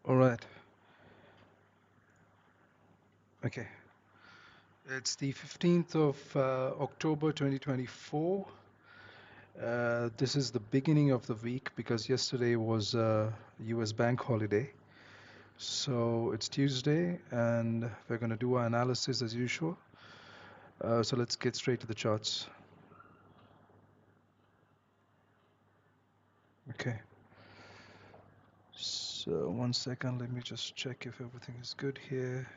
All right. Okay. It's the 15th of October 2024. This is the beginning of the week because yesterday was US bank holiday. So it's Tuesday and we're going to do our analysis as usual. So let's get straight to the charts. Okay. So 1 second, let me just check if everything is good here.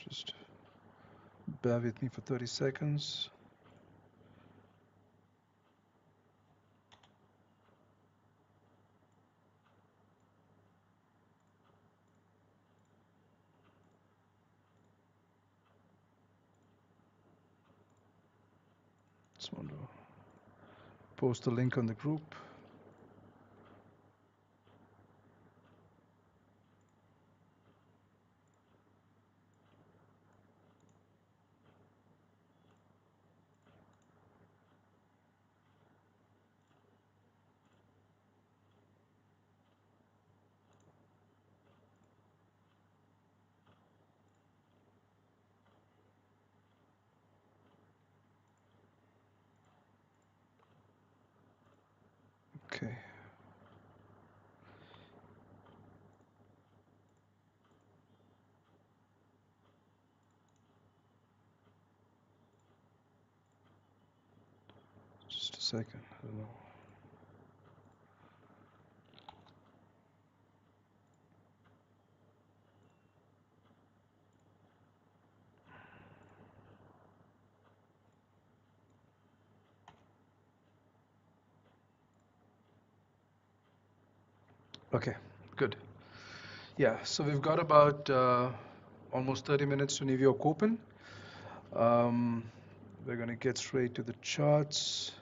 Just bear with me for 30 seconds. Just want to post the link on the group. Okay. Just a second. I don't know. Okay, good. Yeah, so we've got about almost 30 minutes to New York Open. We're going to get straight to the charts.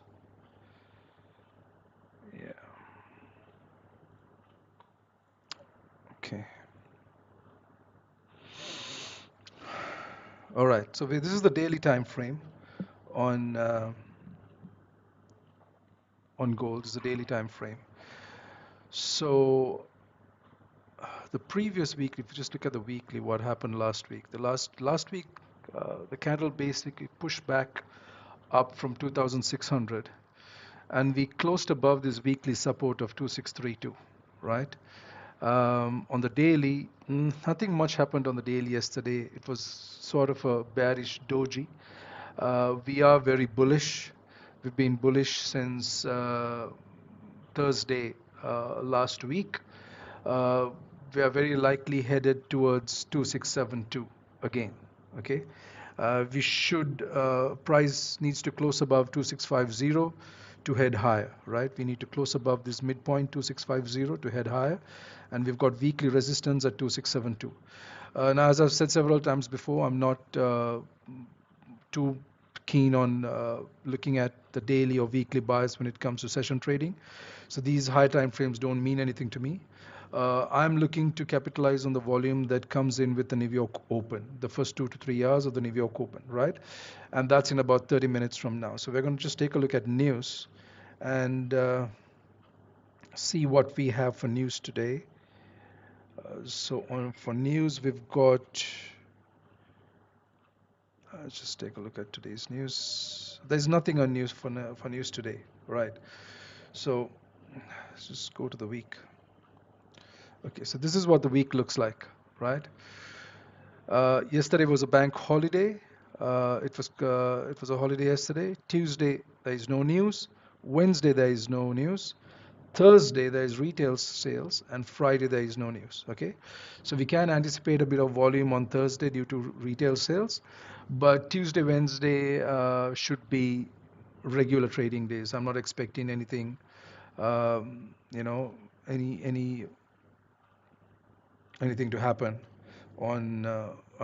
Yeah, okay. All right, so this is the daily time frame on gold. This is the daily time frame. So the previous week, if you just look at the weekly, what happened last week? The last week, the candle basically pushed back up from 2,600, and we closed above this weekly support of 2632, right? On the daily, nothing much happened on the daily yesterday. It was sort of a bearish doji. We are very bullish. We've been bullish since Thursday last week. Uh, we are very likely headed towards 2672 again. Okay, we should price needs to close above 2650 to head higher, right? We need to close above this midpoint 2650 to head higher, and we've got weekly resistance at 2672. Now, as I've said several times before, I'm not too keen on looking at the daily or weekly buys when it comes to session trading. So these high time frames don't mean anything to me. I'm looking to capitalize on the volume that comes in with the New York Open, the first 2 to 3 hours of the New York Open, right? And that's in about 30 minutes from now. So we're going to just take a look at news and see what we have for news today. For news, we've got. Let's just take a look at today's news. There's nothing on news for news today, right? So let's just go to the week. Okay, so this is what the week looks like, right? Yesterday was a bank holiday. It was a holiday yesterday. Tuesday there is no news. Wednesday there is no news. Thursday there is retail sales, and Friday there is no news. Okay, so we can anticipate a bit of volume on Thursday due to retail sales, but Tuesday, Wednesday should be regular trading days. I'm not expecting anything, you know, any anything to happen on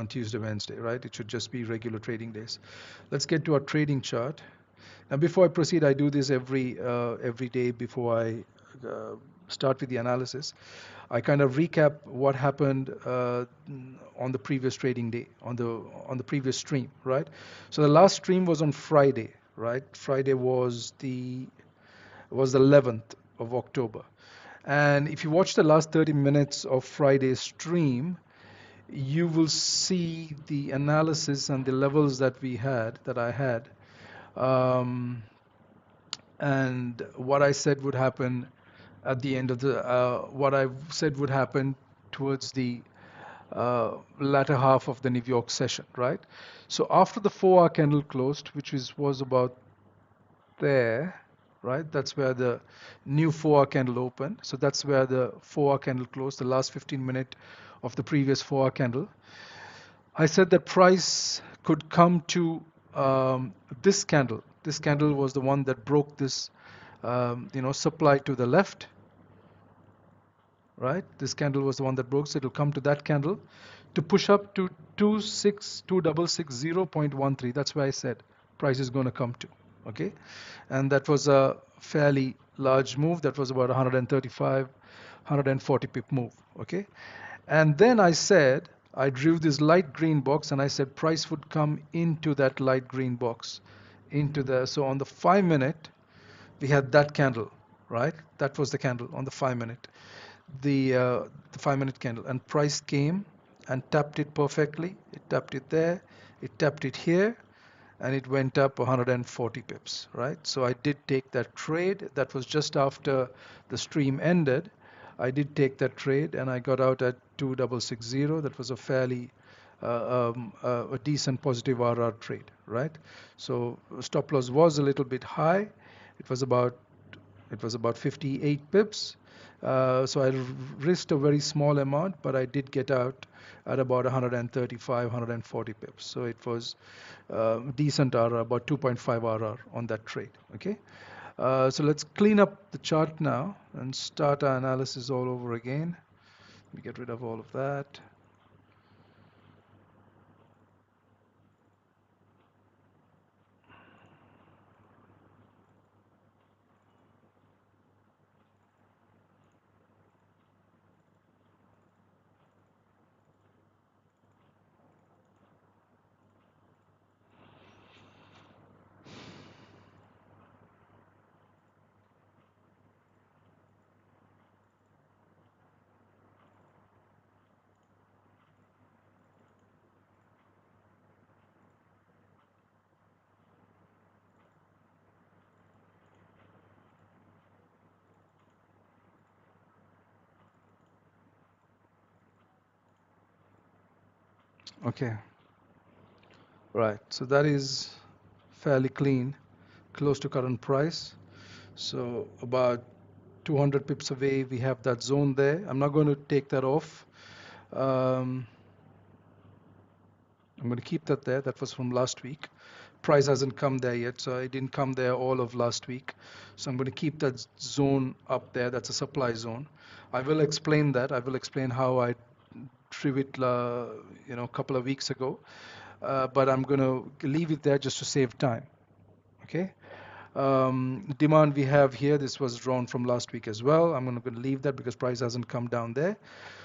Tuesday, Wednesday, right? It should just be regular trading days. Let's get to our trading chart. Now, before I proceed, I do this every day before I start with the analysis, I kind of recap what happened on the previous trading day, on the previous stream, right? So the last stream was on Friday, right? Friday was the 11th of October. And if you watch the last 30 minutes of Friday's stream, you will see the analysis and the levels that I had, um, and what I said would happen at the end of the what I said would happen towards the latter half of the New York session, right? So after the 4-hour candle closed, which was about there, right? That's where the new 4-hour candle opened. So that's where the 4-hour candle closed, the last 15 minute of the previous 4-hour candle. I said that price could come to this candle. This candle was the one that broke this, supply to the left, right? This candle was the one that broke, so it'll come to that candle to push up to 2660.13. That's where I said price is going to come to, okay? And that was a fairly large move. That was about 135, 140 pip move, okay? And then I said, I drew this light green box and I said price would come into that light green box, so on the 5-minute, we had that candle, right? That was the candle on the 5-minute, the 5-minute candle, and price came and tapped it perfectly. It tapped it there, it tapped it here, and it went up 140 pips, right? So I did take that trade. That was just after the stream ended. I did take that trade and I got out at 2660. That was a fairly a decent positive RR trade, right? So stop loss was a little bit high. It was about 58 pips. So I risked a very small amount, but I did get out at about 135, 140 pips. So it was decent RR, about 2.5 RR on that trade. Okay. So let's clean up the chart now and start our analysis all over again. We get rid of all of that. Okay. Right. So that is fairly clean, close to current price. So about 200 pips away, we have that zone there. I'm not going to take that off. Um, I'm going to keep that there. That was from last week. Price hasn't come there yet, so I didn't come there all of last week. So I'm going to keep that zone up there. That's a supply zone. I will explain that. I will explain how I drew it, a couple of weeks ago. But I'm going to leave it there just to save time. Okay. Demand we have here, this was drawn from last week as well. I'm going to leave that because price hasn't come down there.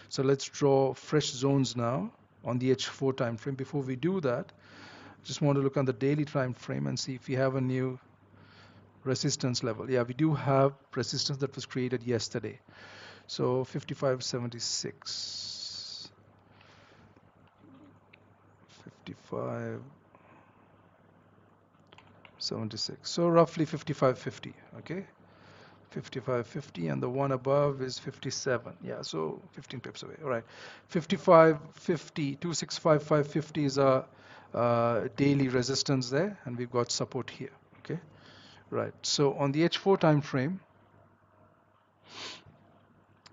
So let's draw fresh zones now on the H4 time frame. Before we do that, just want to look on the daily time frame and see if we have a new resistance level. Yeah, we do have resistance that was created yesterday. So 55.76, 55.76. So roughly 55.50. Okay. 55.50, and the one above is 57. Yeah, so 15 pips away. All right, 55.50, 265.550 is our daily resistance there, and we've got support here. Okay, right. So on the H4 time frame,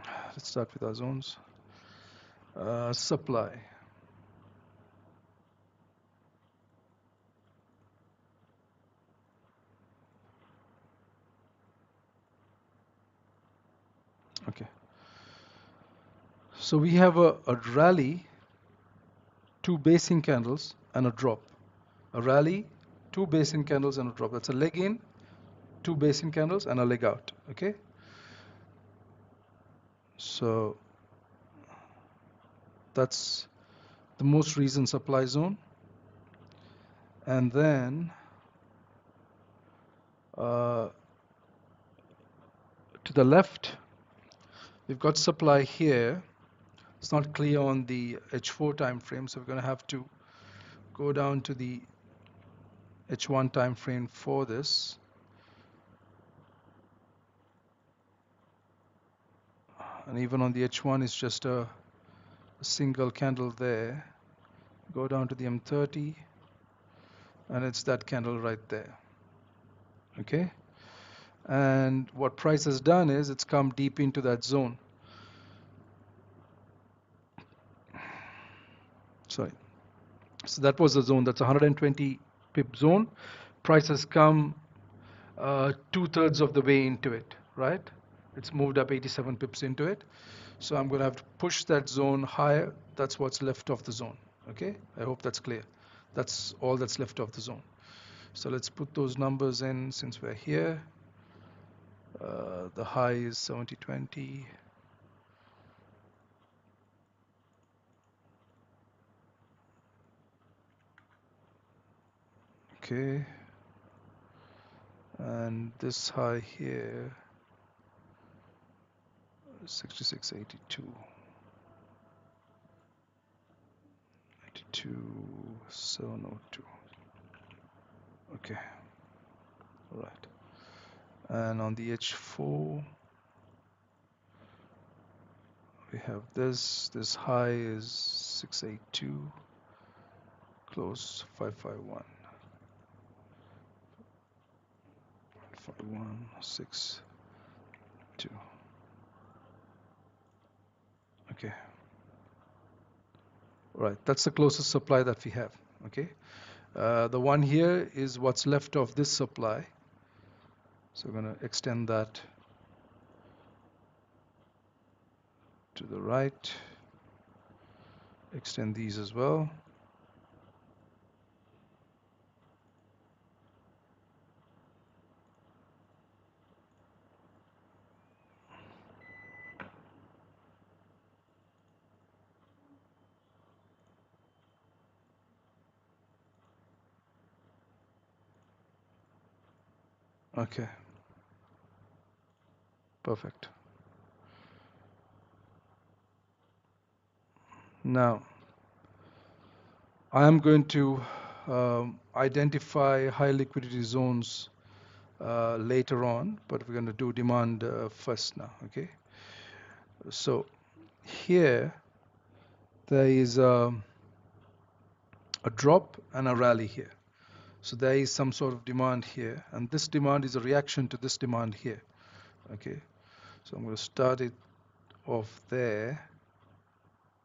let's start with our zones. Supply. Okay. So we have a rally, 2 basing candles, and a drop. A rally, 2 basing candles, and a drop. That's a leg in, 2 basing candles, and a leg out. Okay. So that's the most recent supply zone. And then to the left, we've got supply here. It's not clear on the H4 time frame, so we're going to have to go down to the H1 time frame for this. And even on the H1, it's just a single candle there. Go down to the M30, and it's that candle right there. Okay, and what price has done is it's come deep into that zone. Sorry, so that was the zone. That's 120 pip zone. Price has come 2/3 of the way into it, right? It's moved up 87 pips into it. So I'm going to have to push that zone higher. That's what's left of the zone. Okay, I hope that's clear. That's all that's left of the zone. So let's put those numbers in since we're here. The high is 70.20. Okay, and this high here, 66.82. 82.702. Okay, all right. And on the H4, we have this. This high is 682. Close 551. 5162. Okay. Right, that's the closest supply that we have. Okay. The one here is what's left of this supply. So we're going to extend that to the right. Extend these as well. Okay. Perfect. Now, I am going to identify high liquidity zones later on, but we're going to do demand first now. Okay. So here there is a drop and a rally here. So there is some sort of demand here, and this demand is a reaction to this demand here. Okay. So I'm going to start it off there.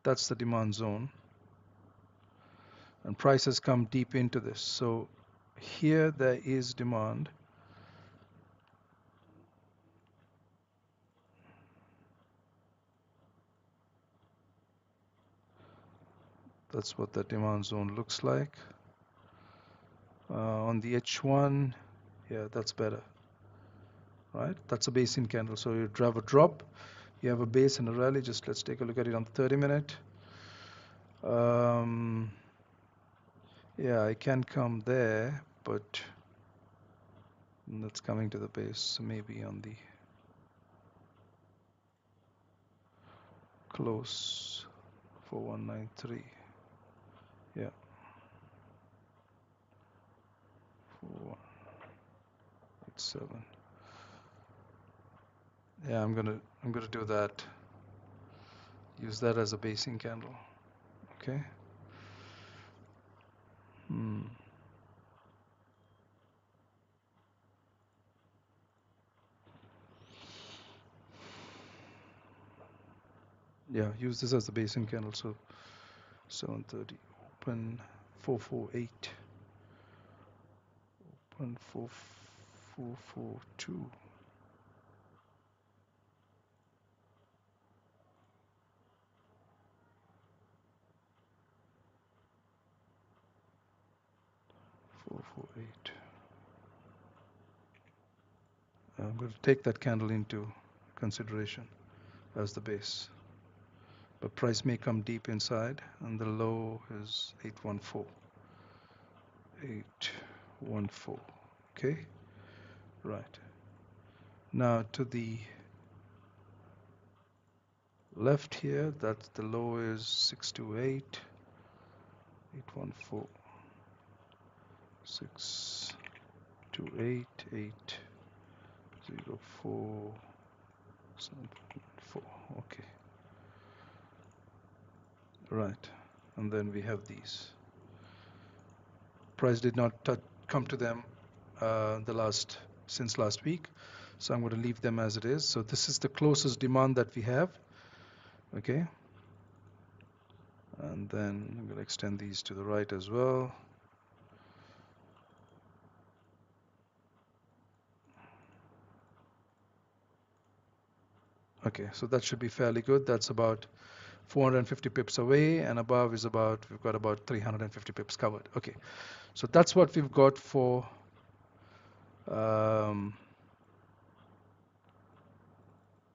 That's the demand zone. And prices come deep into this. So here there is demand. That's what the demand zone looks like. On the H1, yeah, that's better. Right? That's a base in candle. So you have a drop, you have a base and a rally. Just let's take a look at it on the 30-minute. Yeah, I can come there, but that's coming to the base. So maybe on the close 4193. Yeah. 4187. Yeah, I'm gonna do that. Use that as a basing candle. Okay. Yeah, use this as the basing candle. So 730 open 448 open 4442. 448. I'm going to take that candle into consideration as the base. But price may come deep inside, and the low is 814. 814. Okay, right. Now to the left here, that's the low is 628. 814. 628. 804. 7.4. Okay, right. And then we have these. Price did not come to them since last week, so I'm going to leave them as it is. So this is the closest demand that we have. Okay, and then I'm going to extend these to the right as well. Okay, so that should be fairly good. That's about 450 pips away, and above is we've got about 350 pips covered. Okay, so that's what we've got for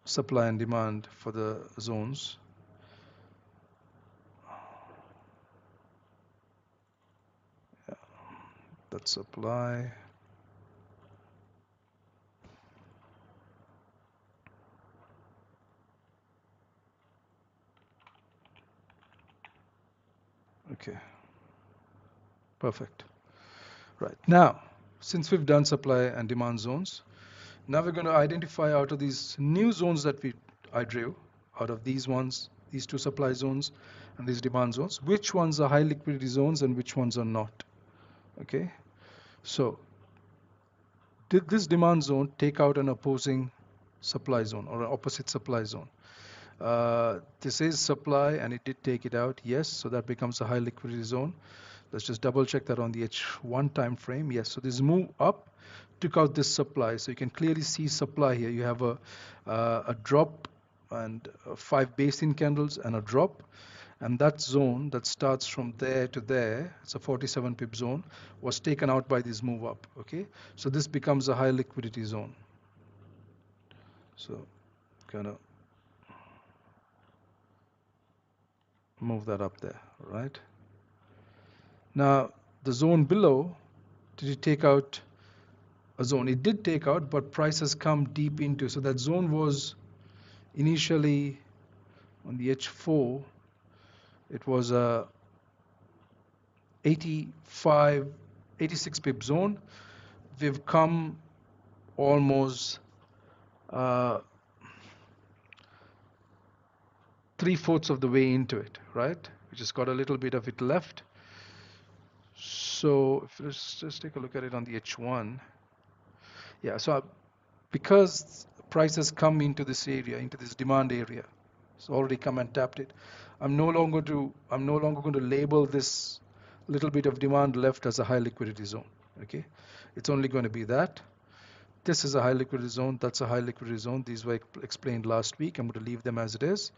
supply and demand for the zones. Yeah, that's supply. Okay, perfect. Right, now, since we've done supply and demand zones, now we're going to identify out of these new zones that I drew, out of these ones, these two supply zones and these demand zones, which ones are high liquidity zones and which ones are not. Okay, so did this demand zone take out an opposing supply zone or an opposite supply zone? This is supply and it did take it out, yes, so that becomes a high liquidity zone. Let's just double check that on the H1 time frame. Yes, so this move up took out this supply, so you can clearly see supply here. You have a drop and 5 basin candles and a drop, and that zone that starts from there to there, it's a 47 pip zone, was taken out by this move up. Okay, so this becomes a high liquidity zone. So kind of move that up there, right? Now the zone below, did it take out a zone? It did take out, but price has come deep into. So that zone was initially on the H4, it was a 86 pip zone. We've come almost 3/4 of the way into it, right? We just got a little bit of it left. So let's just take a look at it on the H1. Yeah, so because price has come into this area, into this demand area, it's already come and tapped it. I'm no longer going to label this little bit of demand left as a high liquidity zone. Okay, it's only going to be that. This is a high liquidity zone. That's a high liquidity zone. These were explained last week. I'm going to leave them as it is.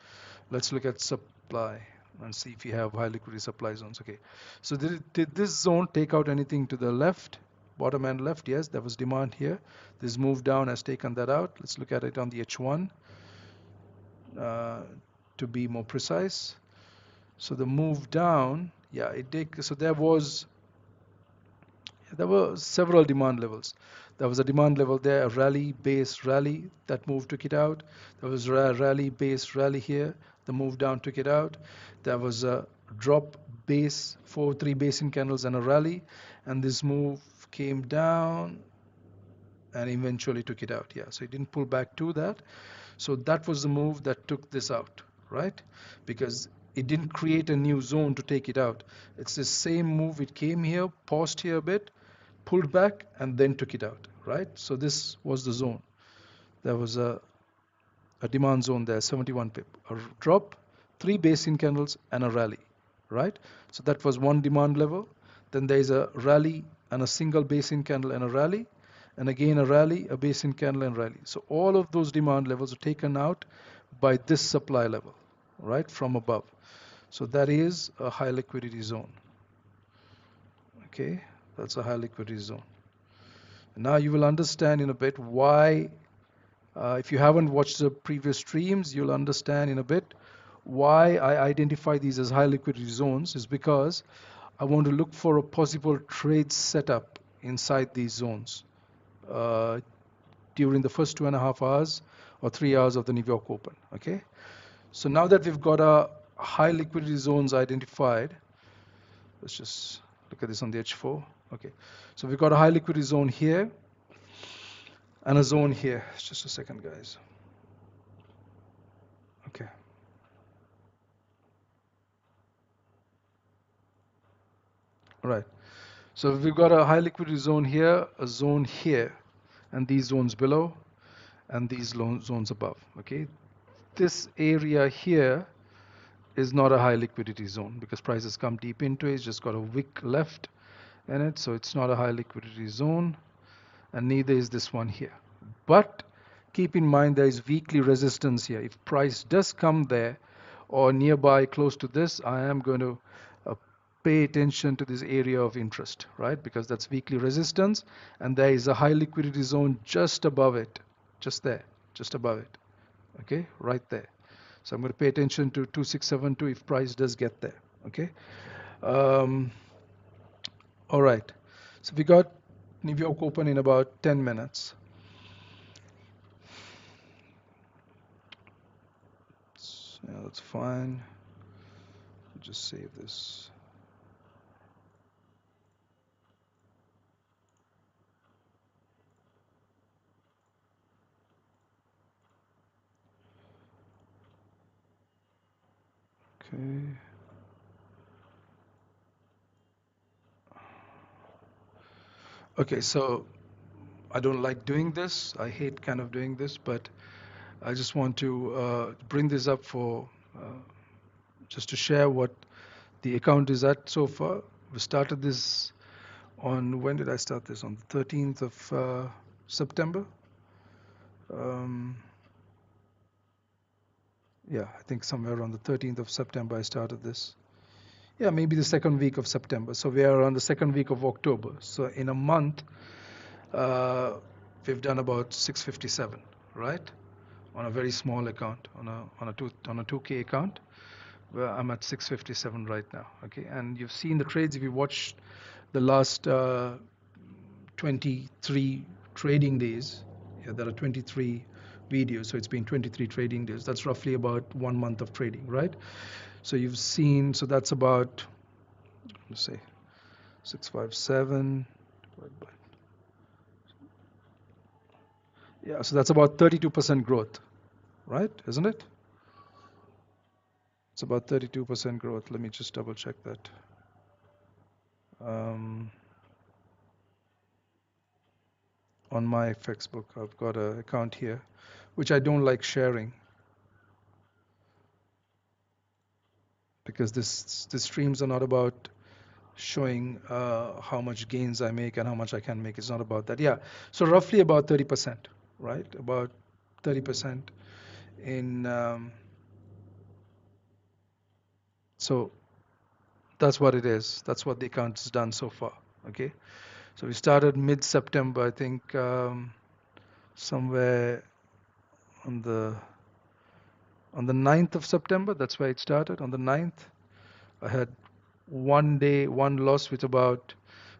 Let's look at supply and see if you have high liquidity supply zones. Okay, so did this zone take out anything to the left, bottom and left? Yes, there was demand here. This move down has taken that out. Let's look at it on the H1 to be more precise. So the move down, yeah, it did. So there were several demand levels. There was a demand level there, a rally, base, rally. That move took it out. There was a rally, base, rally here. The move down took it out. There was a drop, base, 3 basin candles and a rally. And this move came down and eventually took it out. Yeah, so it didn't pull back to that. So that was the move that took this out, right? Because it didn't create a new zone to take it out. It's the same move. It came here, paused here a bit, pulled back, and then took it out, right? So this was the zone. There was a demand zone there, 71 pip, a drop, 3 basin candles, and a rally, right? So that was one demand level. Then there is a rally and a single basin candle and a rally, and again a rally, a basin candle, and rally. So all of those demand levels are taken out by this supply level, right, from above. So that is a high liquidity zone. Okay, that's a high liquidity zone. Now you will understand in a bit why If you haven't watched the previous streams, you'll understand in a bit why I identify these as high liquidity zones is because I want to look for a possible trade setup inside these zones uh, during the first 2.5 hours or 3 hours of the New York Open. Okay, so now that we've got our high liquidity zones identified, let's just look at this on the H4. Okay, so we've got a high liquidity zone here and a zone here. Just a second, guys. Okay. All right. So we've got a high liquidity zone here, a zone here, and these zones below, and these zones above. Okay. This area here is not a high liquidity zone because prices come deep into it. It's just got a wick left in it, so it's not a high liquidity zone, and neither is this one here. But keep in mind there is weekly resistance here. If price does come there or nearby close to this, I am going to uh, pay attention to this area of interest, right? Because that's weekly resistance, and there is a high liquidity zone just above it, just there, just above it, okay, right there. So I'm going to pay attention to 2672 if price does get there, okay? Um, all right, so we got New York Open in about 10 minutes. Yeah, that's fine. Just save this. Okay. Okay, so I don't like doing this. I hate kind of doing this, but I just want to bring this up for just to share what the account is at so far. We started this on, when did I start this? On the 13th of September. Um, yeah, I think somewhere on the 13th of September I started this. Yeah, maybe the second week of September. So we are on the second week of October. So in a month, uh, we've done about 657, right? On a very small account, on a 2K account, where I'm at 657 right now. Okay, and you've seen the trades. If you watch the last 23 trading days, yeah, there are 23 videos, so it's been 23 trading days. That's roughly about 1 month of trading, right? So you've seen, so that's about, let's say, 657 divided by, yeah, so that's about 32% growth, right? Isn't it? It's about 32% growth. Let me just double check that. Um, on my FX book, I've got an account here, which I don't like sharing because the streams are not about showing how much gains I make and how much I can make. It's not about that. Yeah, so roughly about 30%, right? About 30% in. So that's what it is. That's what the account has done so far. Okay, so we started mid-September, I think, somewhere on the 9th of September. That's where it started. On the 9th, I had one day, one loss with about,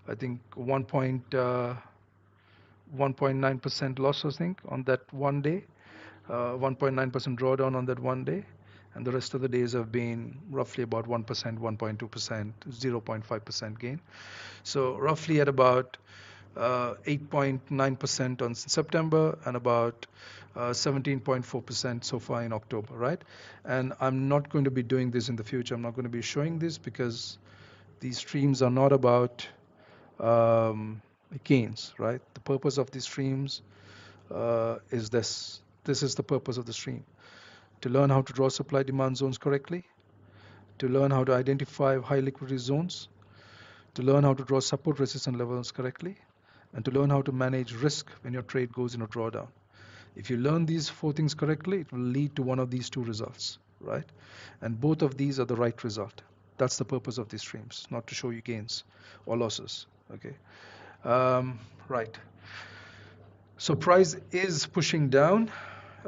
I think, 1.9% loss, I think, on that one day. 1.9% drawdown on that one day. And the rest of the days have been roughly about 1%, 1.2%, 0.5% gain. So roughly at about 8.9% on September and about 17.4% so far in October, right? And I'm not going to be doing this in the future. I'm not going to be showing this because these streams are not about um, gains, right? The purpose of these streams is this. This is the purpose of the stream: to learn how to draw supply demand zones correctly, to learn how to identify high liquidity zones, to learn how to draw support resistance levels correctly, and to learn how to manage risk when your trade goes in a drawdown. If you learn these four things correctly, it will lead to one of these two results, right? And both of these are the right result. That's the purpose of these streams, not to show you gains or losses, okay? Right. So price is pushing down.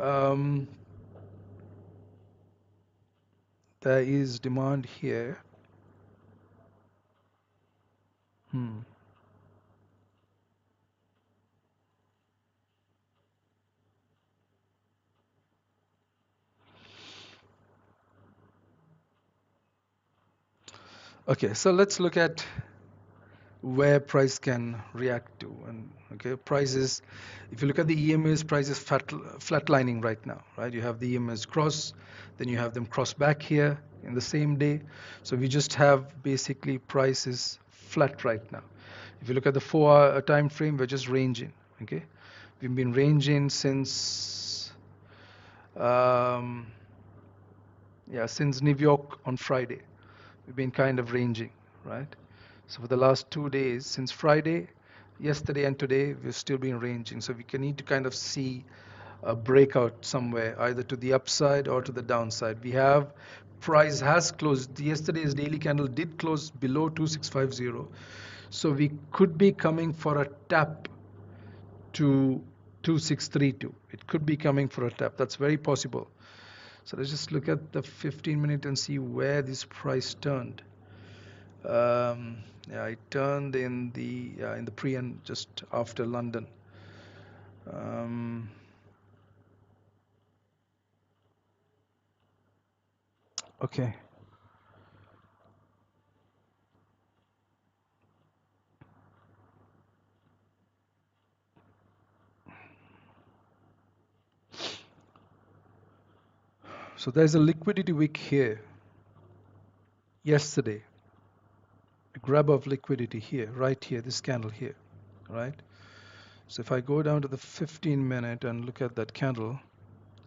Um, there is demand here. Hmm. Okay, so let's look at where price can react to. And okay, prices, if you look at the EMAs, price is flatlining right now, right? You have the EMAs cross, then you have them cross back here in the same day. So we just have basically prices flat right now. If you look at the 4-hour time frame, we're just ranging. Okay, we've been ranging since um, yeah, since New York on Friday. We've been kind of ranging, right? So for the last 2 days, since Friday, yesterday and today, we've still been ranging. So we can need to kind of see a breakout somewhere, either to the upside or to the downside. We have price has closed. Yesterday's daily candle did close below 2650. So we could be coming for a tap to 2632. It could be coming for a tap. That's very possible. So let's just look at the 15-minute and see where this price turned. Yeah, it turned in the pre and just after London. Um, okay, so there's a liquidity wick here. Yesterday, a grab of liquidity here, right here, this candle here, right? So if I go down to the 15-minute and look at that candle,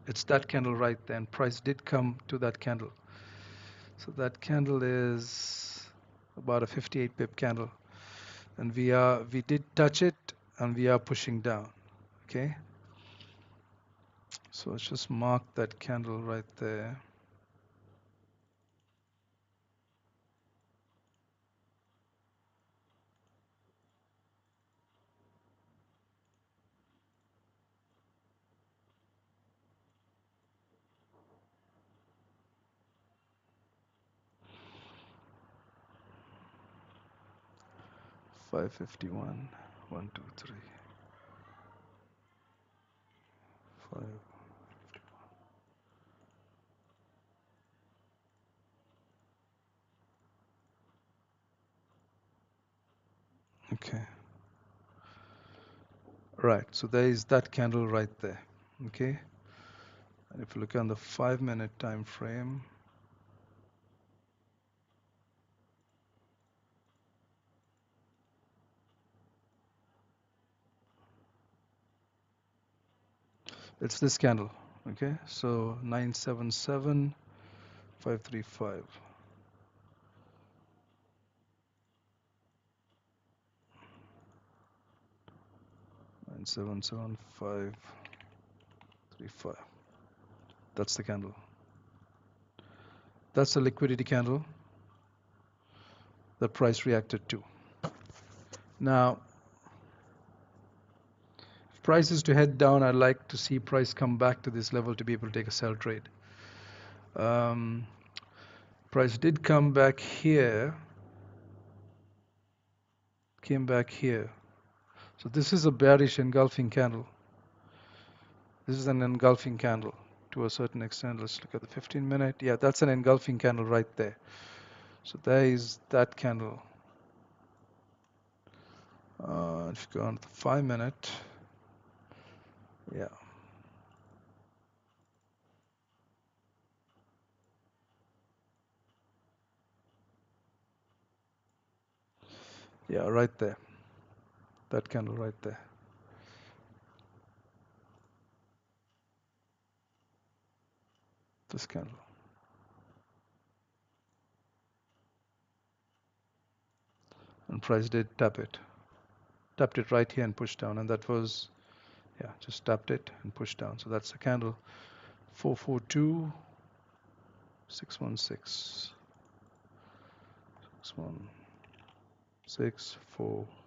it's that candle right there, and price did come to that candle. So that candle is about a 58 pip candle, and we did touch it, and we are pushing down. Okay, so let's just mark that candle right there. Five 51, 1, 2, 3, 5. Okay, right. So there is that candle right there. Okay, and if you look on the 5-minute time frame, it's this candle. Okay, so 977 535. 977 535. That's the candle. That's the liquidity candle that price reacted to. Now, if price is to head down, I'd like to see price come back to this level to be able to take a sell trade. Um, price did come back here, came back here. So this is a bearish engulfing candle. This is an engulfing candle to a certain extent. Let's look at the 15-minute. Yeah, that's an engulfing candle right there. So there is that candle. If you go on to the 5-minute, yeah. Yeah, right there. That candle right there. This candle. And price did tap it. Tapped it right here and pushed down. And that was, yeah, just tapped it and pushed down. So that's the candle. 442, 616, 616, 442.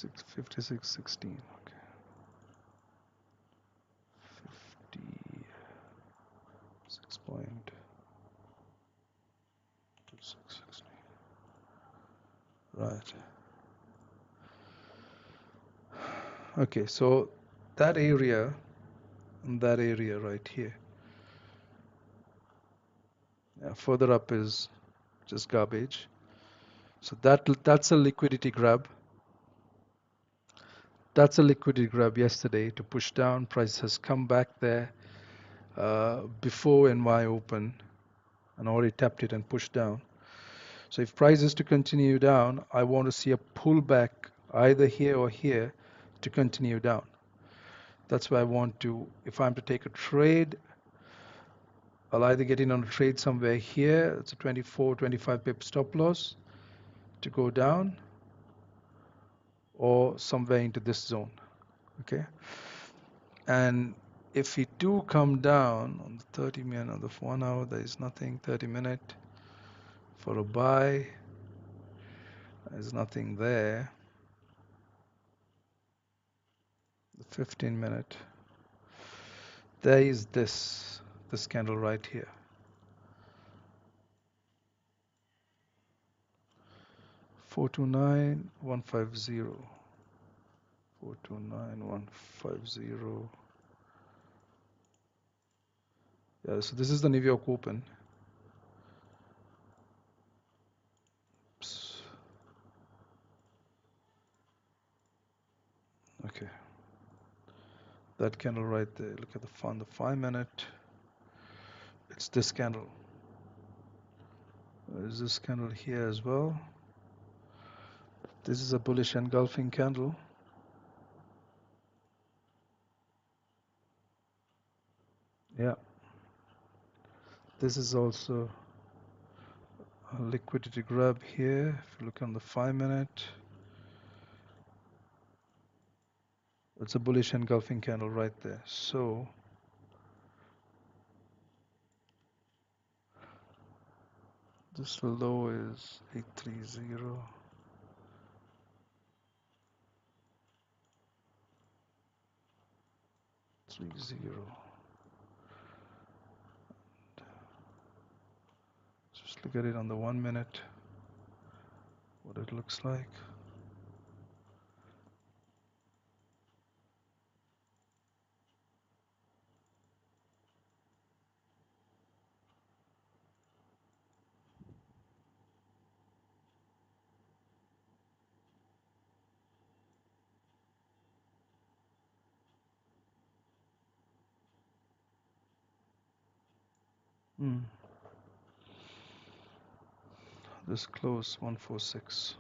56.16. Okay. 56.2616. Right. Okay, so that area and that area right here. Yeah, further up is just garbage. So that's a liquidity grab. That's a liquidity grab yesterday to push down. Price has come back there before NY open and already tapped it and pushed down. So if price is to continue down, I want to see a pullback either here or here to continue down. That's why I want to, if I'm to take a trade, I'll either get in on a trade somewhere here, it's a 24, 25 pip stop loss to go down, or somewhere into this zone, okay? And if we do come down on the 30 minute, on the 1 hour, there is nothing. 30-minute for a buy, there's nothing there. The 15-minute, there is this candle right here. 429150. 429150. Yeah, so this is the New York Open. Oops. Okay, that candle right there. Look at the 5-minute. It's this candle. There's this candle here as well. This is a bullish engulfing candle. Yeah. This is also a liquidity grab here. If you look on the 5-minute, it's a bullish engulfing candle right there. So this low is 830. 30. Just look at it on the 1-minute, what it looks like. This close 146.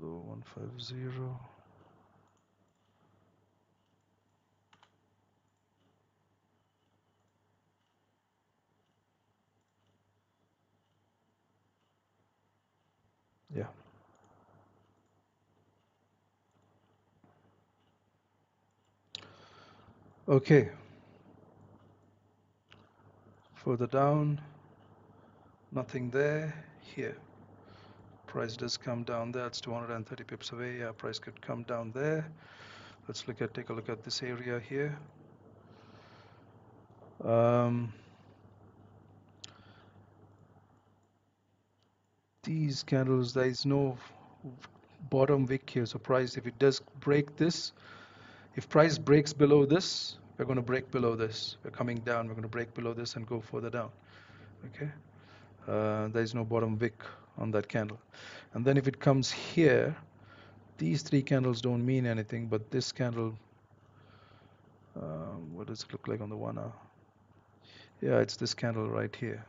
Low 150. Yeah. Okay. Further down, nothing there. Here, price does come down there. It's 230 pips away. Yeah, price could come down there. Let's take a look at this area here. These candles, there is no bottom wick here. So price, if it does break this, if price breaks below this, we're going to break below this. We're coming down. We're going to break below this and go further down. Okay. There is no bottom wick on that candle. And then if it comes here, these three candles don't mean anything, but this candle, what does it look like on the 1 hour? Yeah, it's this candle right here.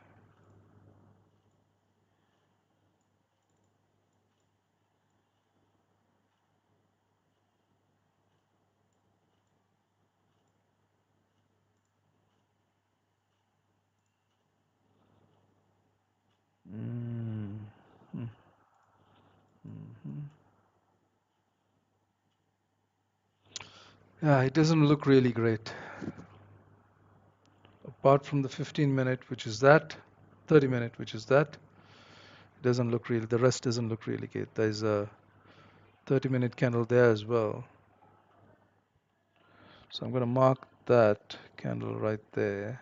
Mm-hmm. Mm-hmm. Yeah, it doesn't look really great. apart from the 15 minute, which is that, 30 minute, which is that, doesn't look really, the rest doesn't look really good. There's a 30-minute candle there as well. So I'm going to mark that candle right there.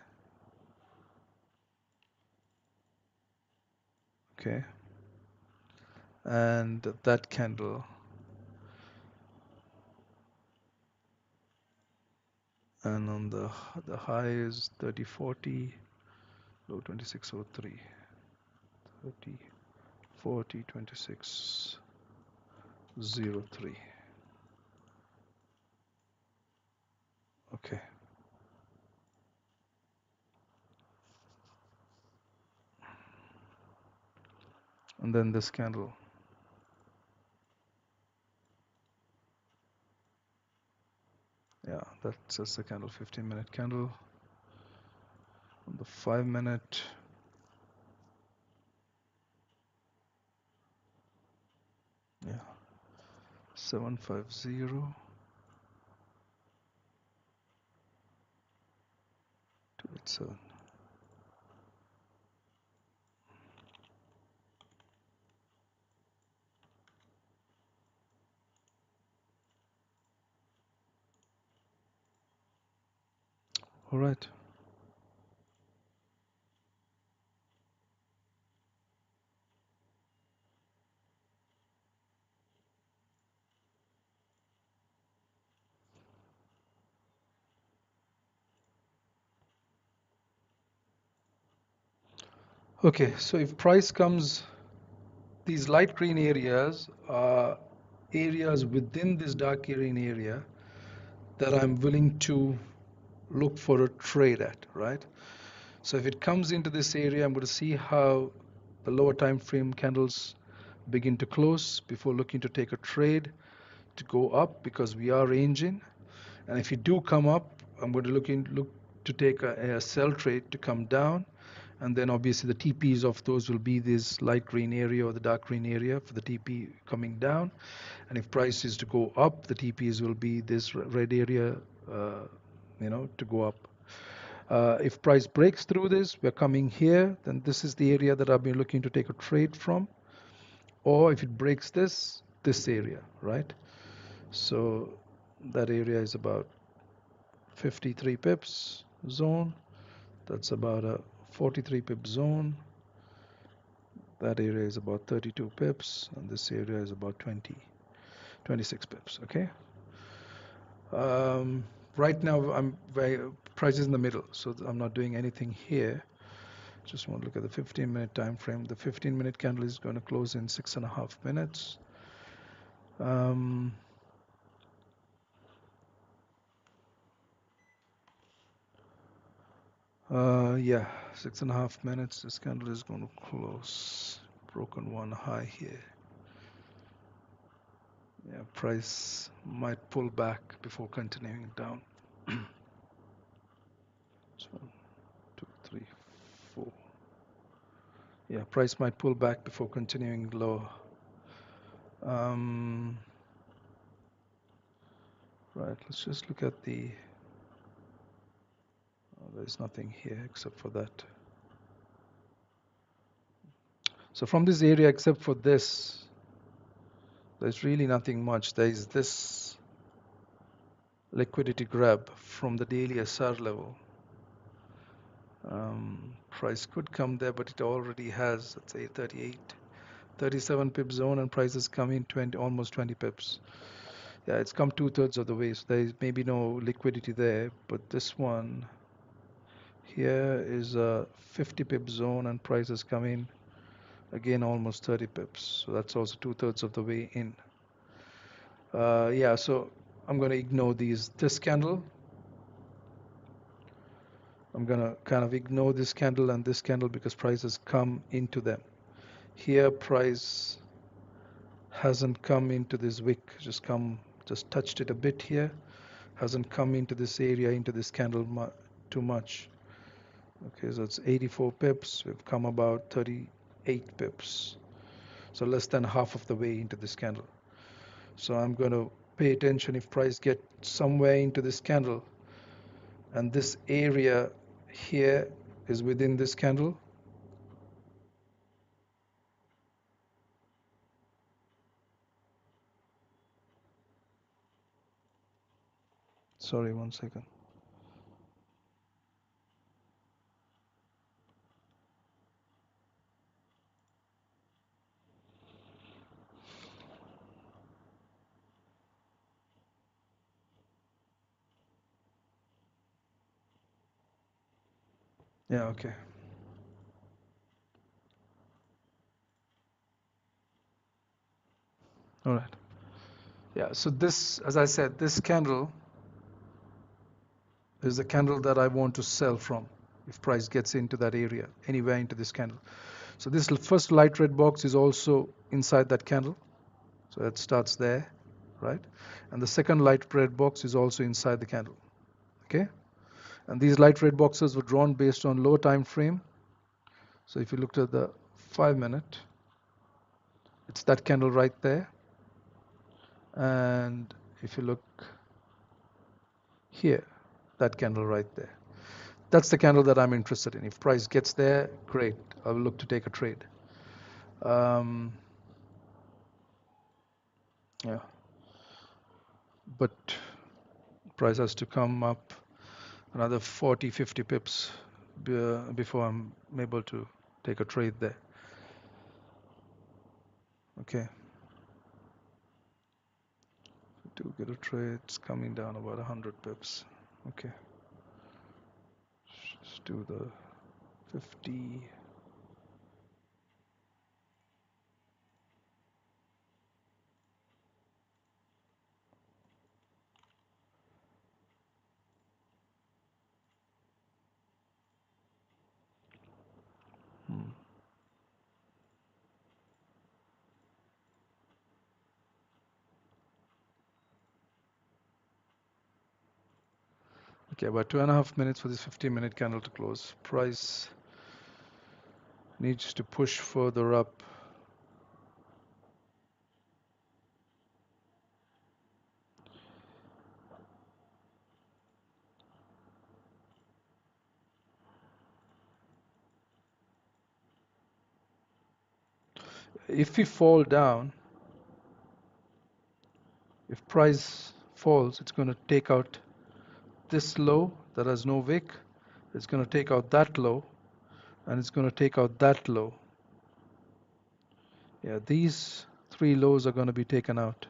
Okay. And that candle. And on the high is 3040, low 2603. 3040, 2603. Okay. And then this candle. Yeah, that's just the candle, 15-minute candle. On the 5-minute, yeah, 750, 287. All right. Okay, so if price comes, these light green areas are areas within this dark green area that I'm willing to look for a trade at, right? So if it comes into this area, I'm going to see how the lower time frame candles begin to close before looking to take a trade to go up, because we are ranging. And if you do come up, I'm going to look to take a sell trade to come down. And then obviously the TPs of those will be this light green area or the dark green area for the TP coming down. And if price is to go up, the TPs will be this red area, uh, to go up. If price breaks through this, we're coming here, then this is the area that I've been looking to take a trade from. Or if it breaks this area, right? So that area is about 53 pips zone. That's about a 43 pip zone. That area is about 32 pips, and this area is about 26 pips. Okay. Right now, price is in the middle, so I'm not doing anything here. Just want to look at the 15-minute time frame. The 15-minute candle is going to close in 6.5 minutes. Yeah, 6.5 minutes. This candle is going to close. Broken one high here. Yeah, price might pull back before continuing down. So 1, 2, 3, 4. Yeah, price might pull back before continuing lower. Right, let's just look at the. There's nothing here except for that. So from this area, except for this, there's really nothing much. There is this liquidity grab from the daily SR level. Price could come there, but it already has, let's say, 38, 37 pip zone, and prices come in almost 20 pips. Yeah, it's come 2/3 of the way, so there is maybe no liquidity there. But this one here is a 50 pip zone, and prices come in again almost 30 pips. So that's also 2/3 of the way in. Yeah, so I'm going to ignore this candle. I'm going to kind of ignore this candle and this candle because prices come into them. Here, price hasn't come into this wick, just touched it a bit here, hasn't come into this area, into this candle too much. Okay, so it's 84 pips. We've come about 38 pips. So less than half of the way into this candle. So I'm going to pay attention if price gets somewhere into this candle and this area here is within this candle. Sorry, one second. Yeah, okay. All right. Yeah, so this, as I said, this candle is the candle that I want to sell from if price gets into that area, anywhere into this candle. So this first light red box is also inside that candle. So that starts there, right? And the second light red box is also inside the candle, okay? And these light red boxes were drawn based on low time frame. So if you looked at the 5-minute, it's that candle right there. And if you look here, that candle right there. That's the candle that I'm interested in. If price gets there, great. I will look to take a trade. Um, yeah, but price has to come up another 40, 50 pips before I'm able to take a trade there. Okay. Do get a trade. It's coming down about 100 pips. Okay. Let's do the 50. Hmm. Okay, about 2.5 minutes for this 15-minute candle to close. Price needs to push further up. If we fall down, if price falls, it's going to take out this low that has no wick. It's going to take out that low, and it's going to take out that low. Yeah, these three lows are going to be taken out.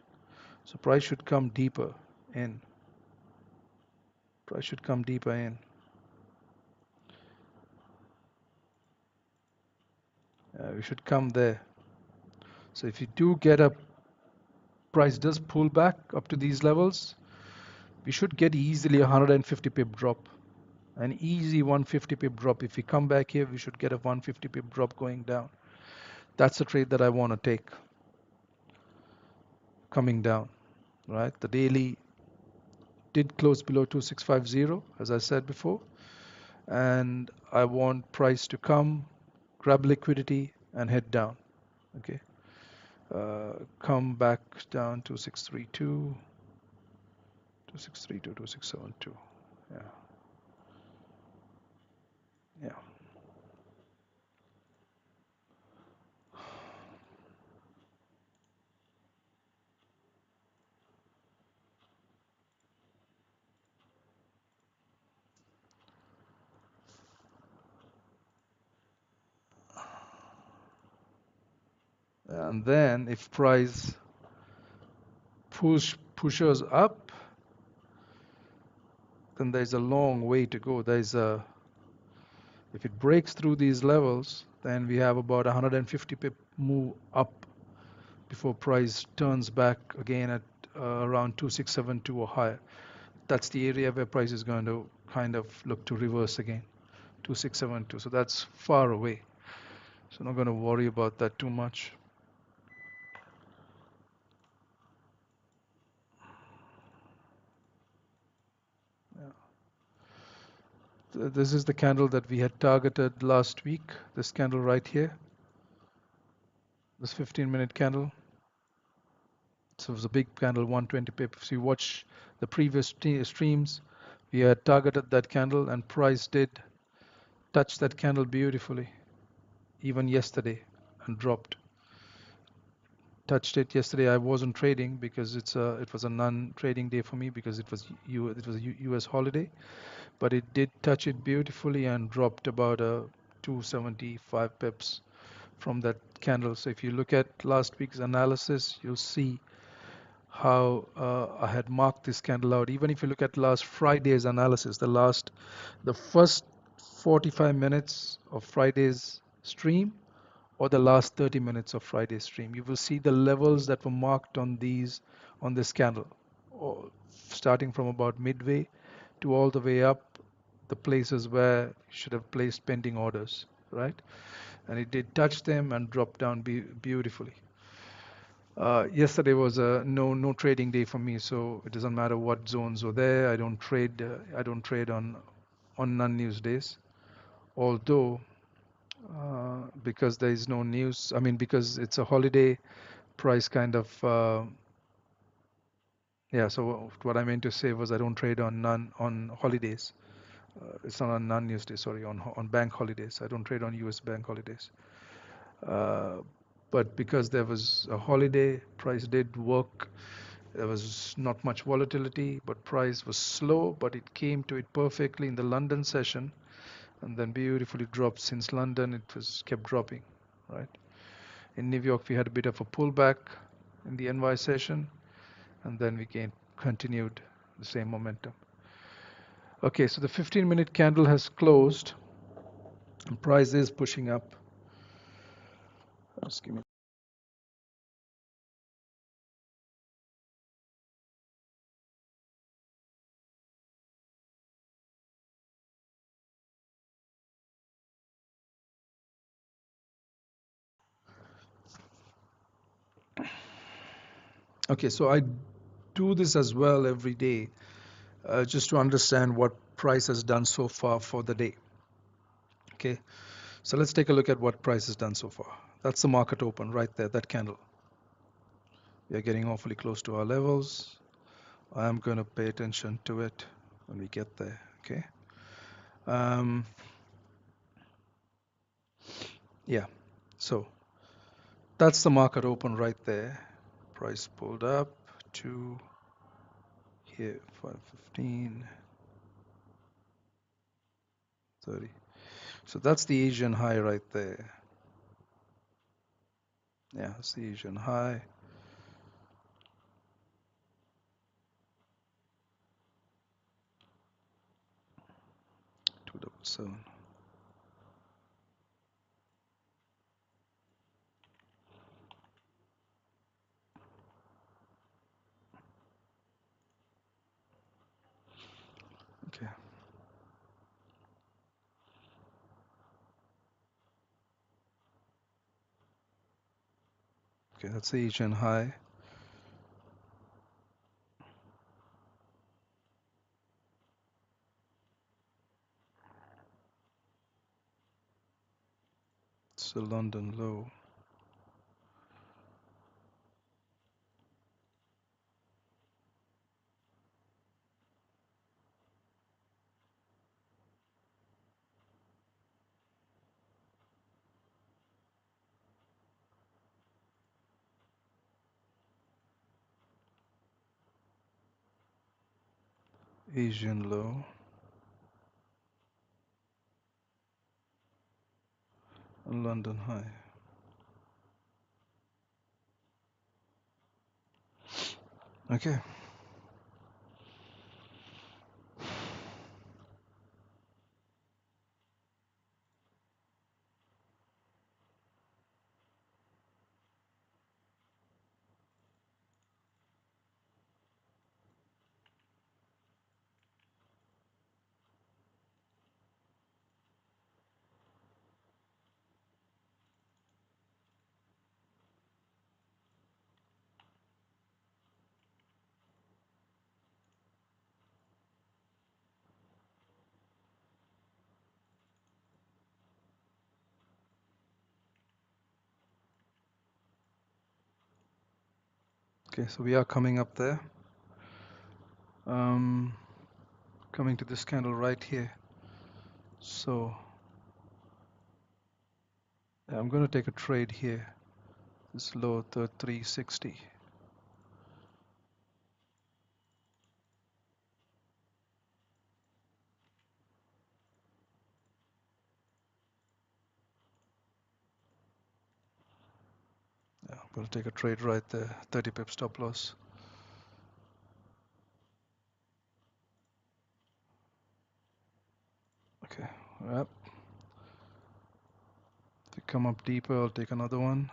So price should come deeper in. Price should come deeper in. We should come there. So if you do get a price does pull back up to these levels, we should get easily a 150 pip drop. An easy 150 pip drop. If we come back here, we should get a 150 pip drop going down. That's the trade that I want to take. Coming down, right? The daily did close below 2650, as I said before. And I want price to come, grab liquidity, and head down. Okay. Come back down to 632, 2632, 2672. Yeah. Yeah. And then if price pushes up, then there's a long way to go. If it breaks through these levels, then we have about 150 pip move up before price turns back again at around 2672 or higher. That's the area where price is going to kind of look to reverse again, 2672. So that's far away. So I'm not going to worry about that too much. Yeah. This is the candle that we had targeted last week. This candle right here, this 15-minute candle. So it was a big candle, 120 pips. If you watch the previous streams, we had targeted that candle and price did touched that candle beautifully, even yesterday, and dropped. Touched it yesterday. I wasn't trading because it was a non-trading day for me because it was a U.S. holiday, but it did touch it beautifully and dropped about 275 pips from that candle. So if you look at last week's analysis, you'll see how I had marked this candle out. Even if you look at last Friday's analysis, the first 45 minutes of Friday's stream or the last 30 minutes of Friday's stream, you will see the levels that were marked on this candle, starting from about midway to all the way up, the places where you should have placed pending orders, right? And it did touch them and drop down beautifully. Yesterday was a no trading day for me, so it doesn't matter what zones were there. I don't trade on non-news days. Although because there is no news, I mean because it's a holiday, price kind of yeah. So what I meant to say was I don't trade on holidays. It's not on non-news days. Sorry, on bank holidays. I don't trade on U.S. bank holidays. Uh, but because there was a holiday, price did work. There was not much volatility, but price was slow, but it came to it perfectly in the London session and then beautifully dropped. Since London, it was kept dropping, right? In New York, we had a bit of a pullback in the NY session, and then we continued the same momentum. Okay, so the 15-minute candle has closed, and price is pushing up. Just give me. Okay, so I do this as well every day, just to understand what price has done so far for the day. Okay, so let's take a look at what price has done so far. That's the market open right there, that candle. We are getting awfully close to our levels. I am going to pay attention to it when we get there. Okay. Um, yeah. So that's the market open right there. Price pulled up to here, 515, 30. So that's the Asian high right there. Yeah, it's the Asian high. 277. Okay. Okay, that's the Asian high. It's the London low. Asian low. And London high. Okay. Okay, so we are coming up there. Coming to this candle right here. So I'm going to take a trade here. This low 360. Yeah, I'm going to take a trade right there. 30 pip stop loss. Okay. Yep. If we come up deeper, I'll take another one.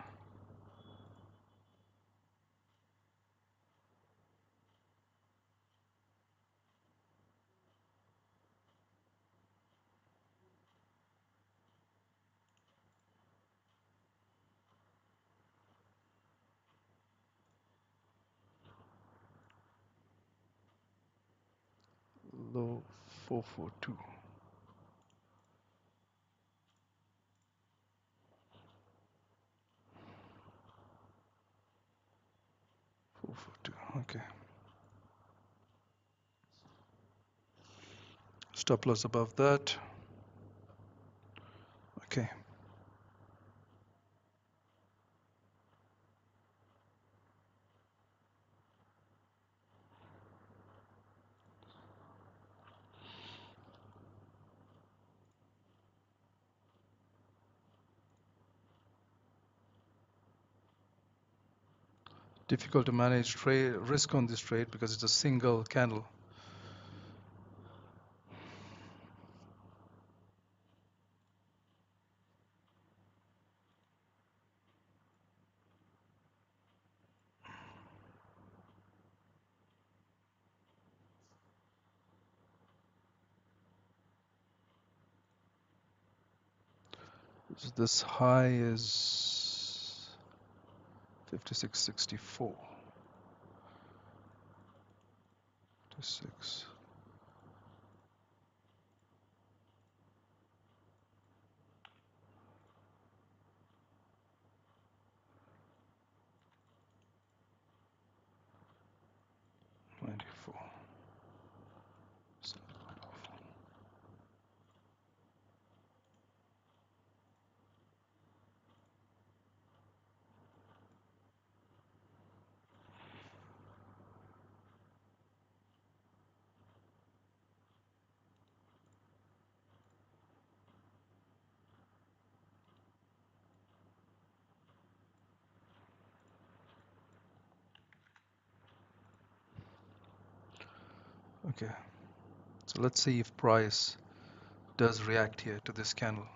Low 442. 442. Okay. Stop loss above that. Okay. Difficult to manage trade risk on this trade because it's a single candle. This high is 56.64. 56. Okay, so let's see if price does react here to this candle.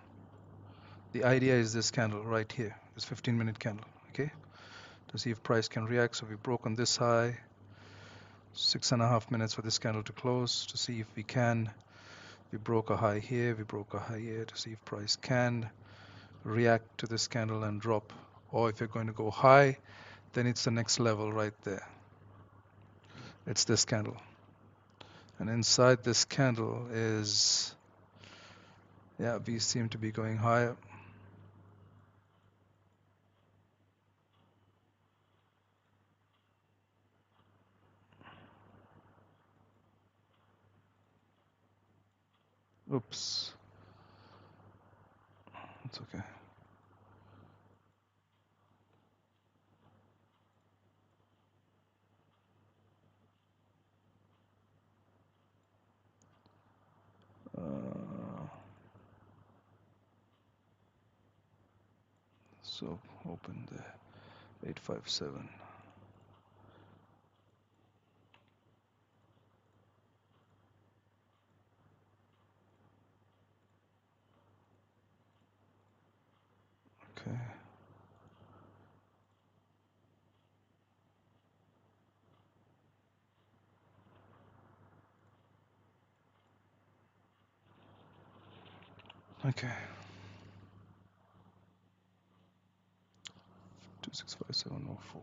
The idea is this candle right here, this 15-minute candle, okay? To see if price can react. So we broke on this high, 6.5 minutes for this candle to close to see if we can. We broke a high here, we broke a high here to see if price can react to this candle and drop. Or if you're going to go high, then it's the next level right there. It's this candle. And inside this candle is, yeah, we seem to be going higher. Oops. It's okay. So open there, 857. Okay. Okay. 265704.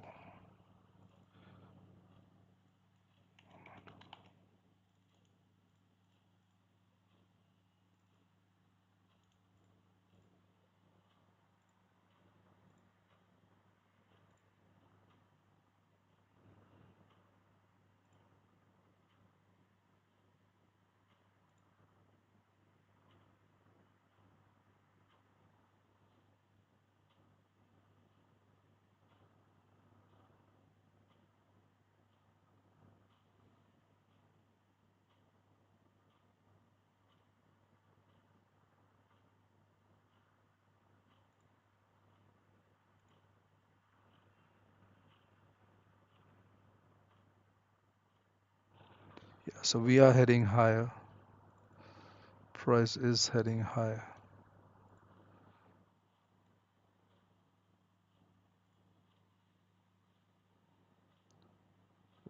So we are heading higher. Price is heading higher.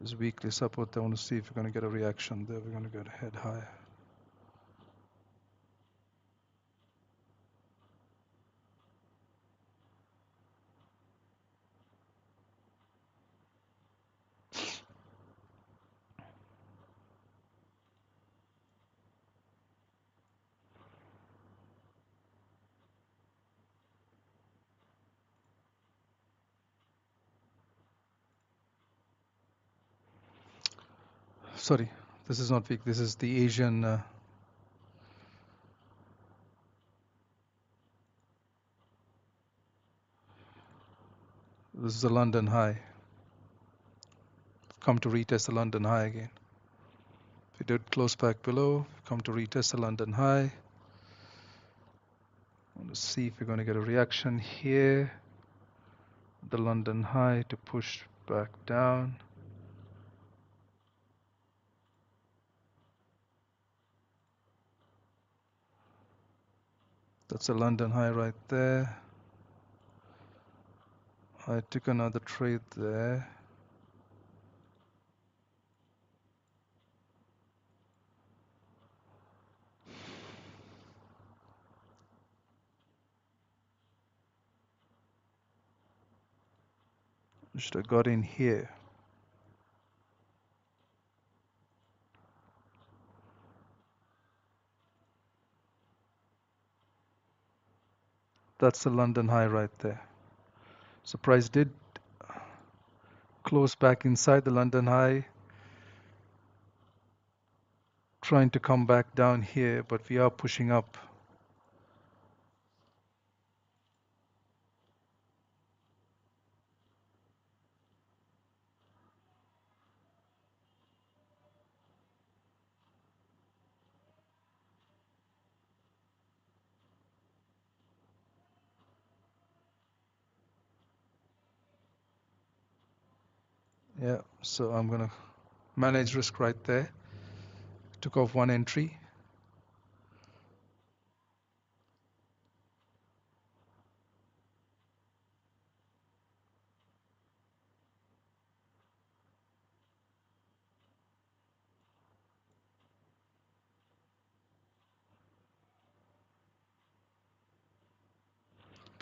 This weekly support, I want to see if we're going to get a reaction there. We're going to head higher. Sorry, this is not weak. This is the Asian. This is the London high. Come to retest the London high again. We did close back below. Come to retest the London high. I want to see if we're going to get a reaction here. The London high to push back down. That's a London high right there. I took another trade there. Should have got in here. That's the London high right there. So price did close back inside the London high, trying to come back down here, but we are pushing up. Yeah, so I'm gonna manage risk right there. Took off one entry.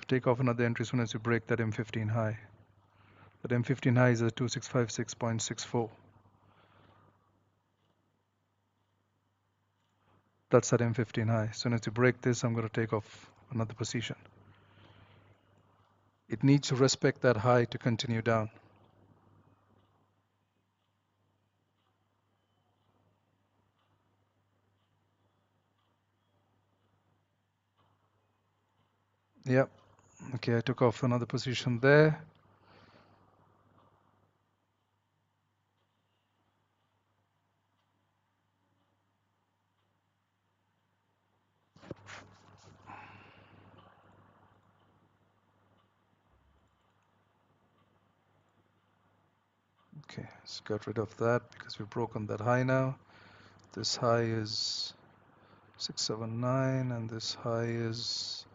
Take off another entry as soon as you break that M15 high. That M15 high is a 2656.64. That's that M15 high. As soon as you break this, I'm going to take off another position. It needs to respect that high to continue down. Yep. Okay, I took off another position there. Okay, let's get rid of that because we've broken that high now. This high is 679 and this high is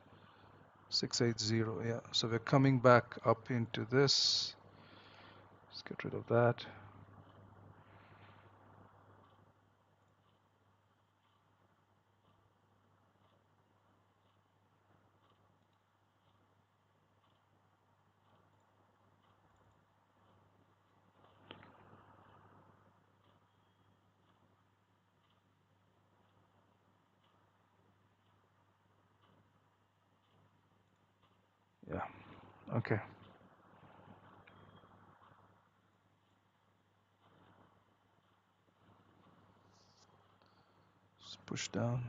680. Yeah, so we're coming back up into this. Let's get rid of that. Yeah, okay. Let's push down.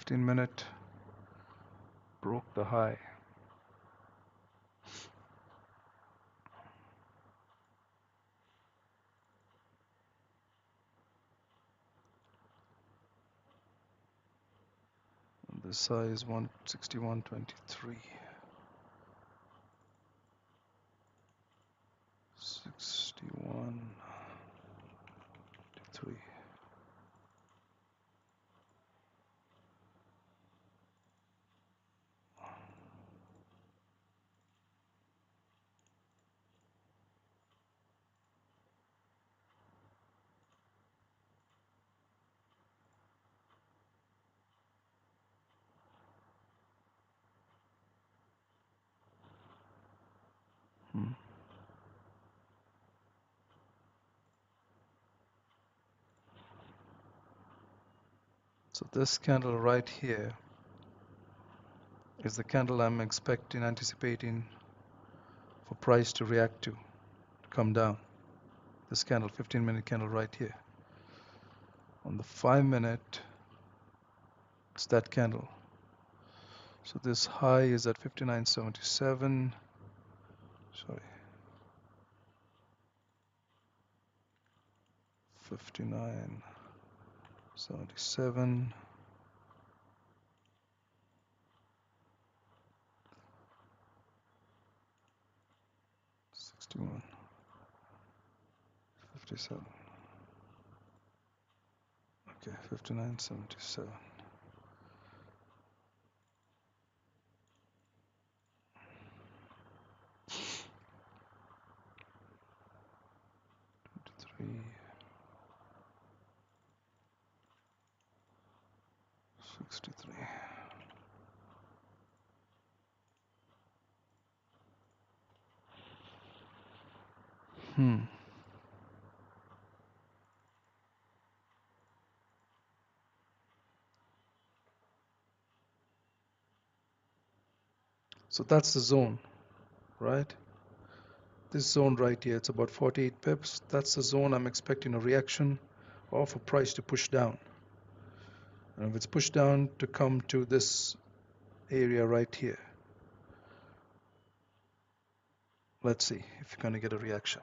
15-minute broke the high. And this high is 161.23. 61, 3. So this candle right here is the candle I'm anticipating for price to react to come down. This candle, 15-minute candle right here. On the 5-minute, it's that candle. So this high is at 59.77. Sorry, 59.77. 61, 57. Okay, 59.77. Three, 63. So that's the zone, right? This zone right here, it's about 48 pips. That's the zone I'm expecting a reaction or for price to push down. And if it's pushed down to come to this area right here, let's see if you're going to get a reaction.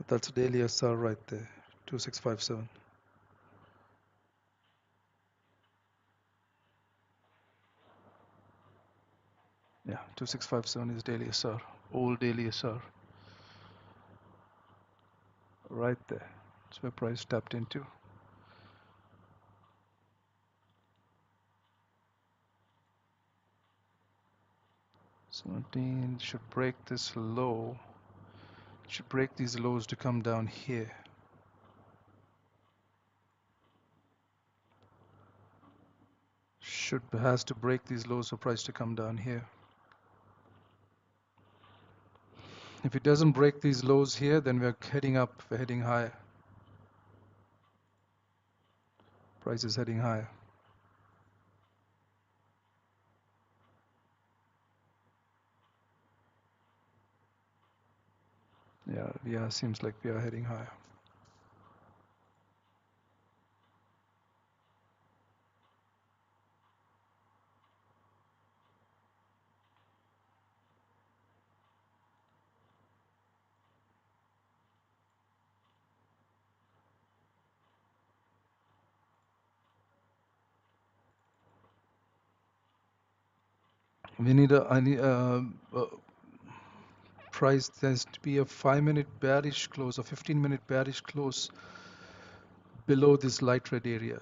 That's a daily SR right there, 2657. Yeah, 2657 is daily SR, old daily SR. Right there. That's where price tapped into. 17 should break this low. Should break these lows to come down here. Has to break these lows for price to come down here. If it doesn't break these lows here, then we're heading up, we're heading higher. Price is heading higher. Yeah, seems like we are heading higher. We need price. There's to be a 5-minute bearish close, a 15-minute bearish close below this light red area,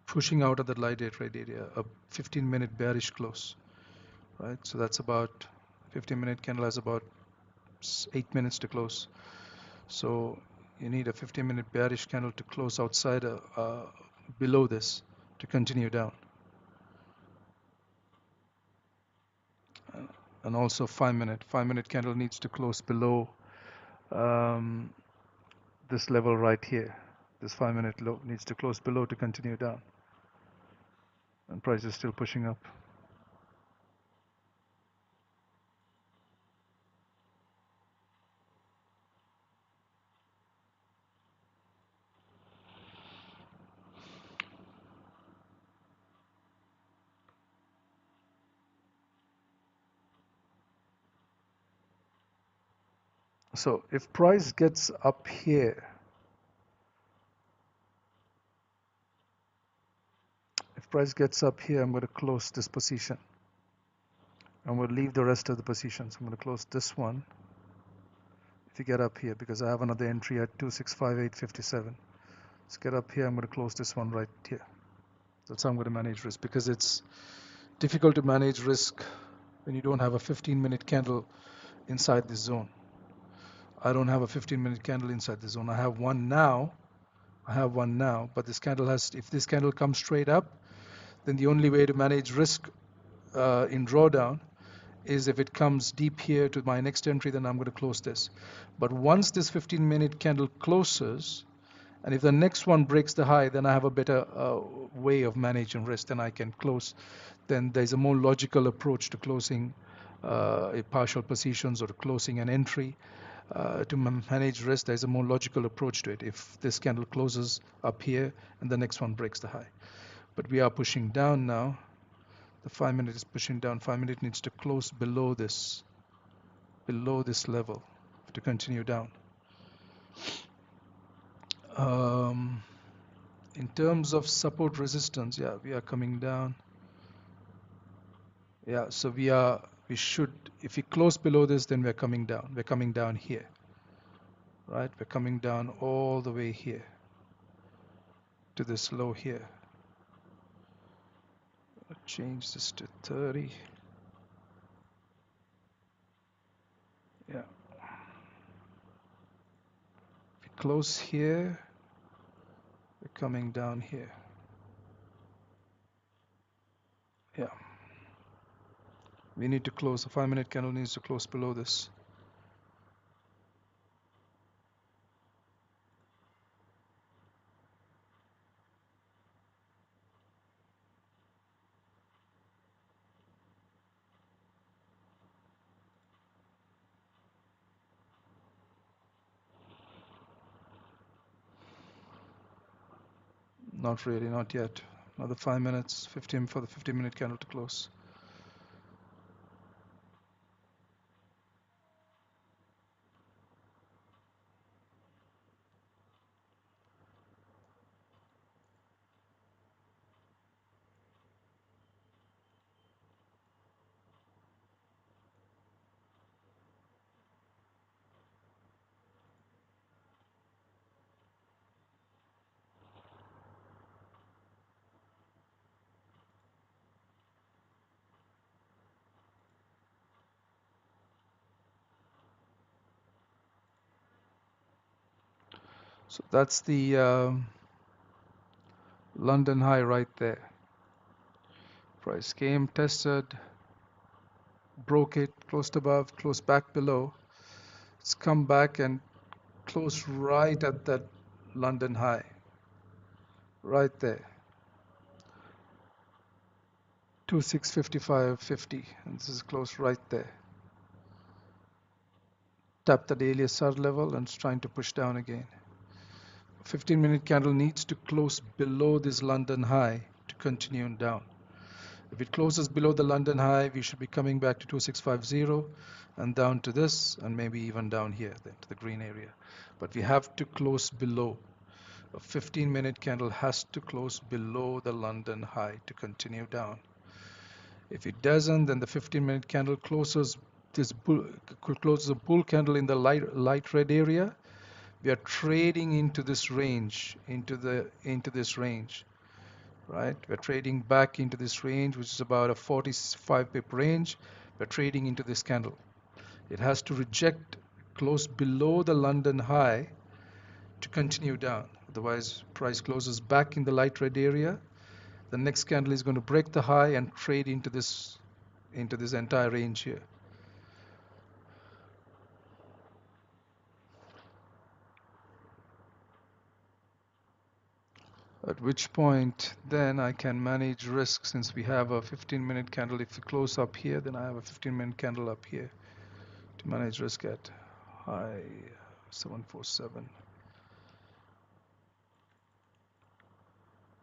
pushing out of the light red area, a 15-minute bearish close, right? So that's about 15-minute candle has about 8 minutes to close. So you need a 15-minute bearish candle to close outside below this to continue down. And also 5-minute candle needs to close below this level right here. This 5-minute low needs to close below to continue down. And price is still pushing up. So if price gets up here, I'm going to close this position. I'm going to leave the rest of the positions. I'm going to close this one if you get up here, because I have another entry at 2658.57. Let's get up here. I'm going to close this one right here. That's how I'm going to manage risk, because it's difficult to manage risk when you don't have a 15-minute candle inside this zone. I don't have a 15-minute candle inside the zone. I have one now, but this candle if this candle comes straight up, then the only way to manage risk in drawdown is if it comes deep here to my next entry, then I'm going to close this. But once this 15-minute candle closes, and if the next one breaks the high, then I have a better way of managing risk. Then I can close. Then there's a more logical approach to closing a partial positions or to closing an entry. To manage risk, there's a more logical approach to it. If this candle closes up here and the next one breaks the high. But we are pushing down now. The 5-minute is pushing down. 5-minute needs to close below this level to continue down. In terms of support resistance, yeah, we are coming down. Yeah, so we should, if we close below this, then we're coming down. We're coming down here, right? We're coming down all the way here to this low here. I'll change this to 30. Yeah. If we close here, we're coming down here. Yeah. We need to close. The 5-minute candle needs to close below this. Not really, not yet. Another 5 minutes, 15 for the 15-minute candle to close. So that's the London high right there. Price came, tested, broke it, closed above, closed back below. It's come back and closed right at that London high, right there, 2655.50, and this is closed right there. Tap the daily SR level and it's trying to push down again. 15-minute candle needs to close below this London high to continue down. If it closes below the London high, we should be coming back to 2650 and down to this, and maybe even down here then to the green area. But we have to close below. A 15-minute candle has to close below the London high to continue down. If it doesn't, then the 15-minute candle closes a bull candle in the light red area. We are trading into this range, into this range, right? We're trading back into this range, which is about a 45 pip range. We're trading into this candle. It has to reject, close below the London high to continue down. Otherwise, price closes back in the light red area. The next candle is going to break the high and trade into this entire range here. At which point then I can manage risk, since we have a 15-minute candle. If we close up here, then I have a 15-minute candle up here to manage risk at high 747.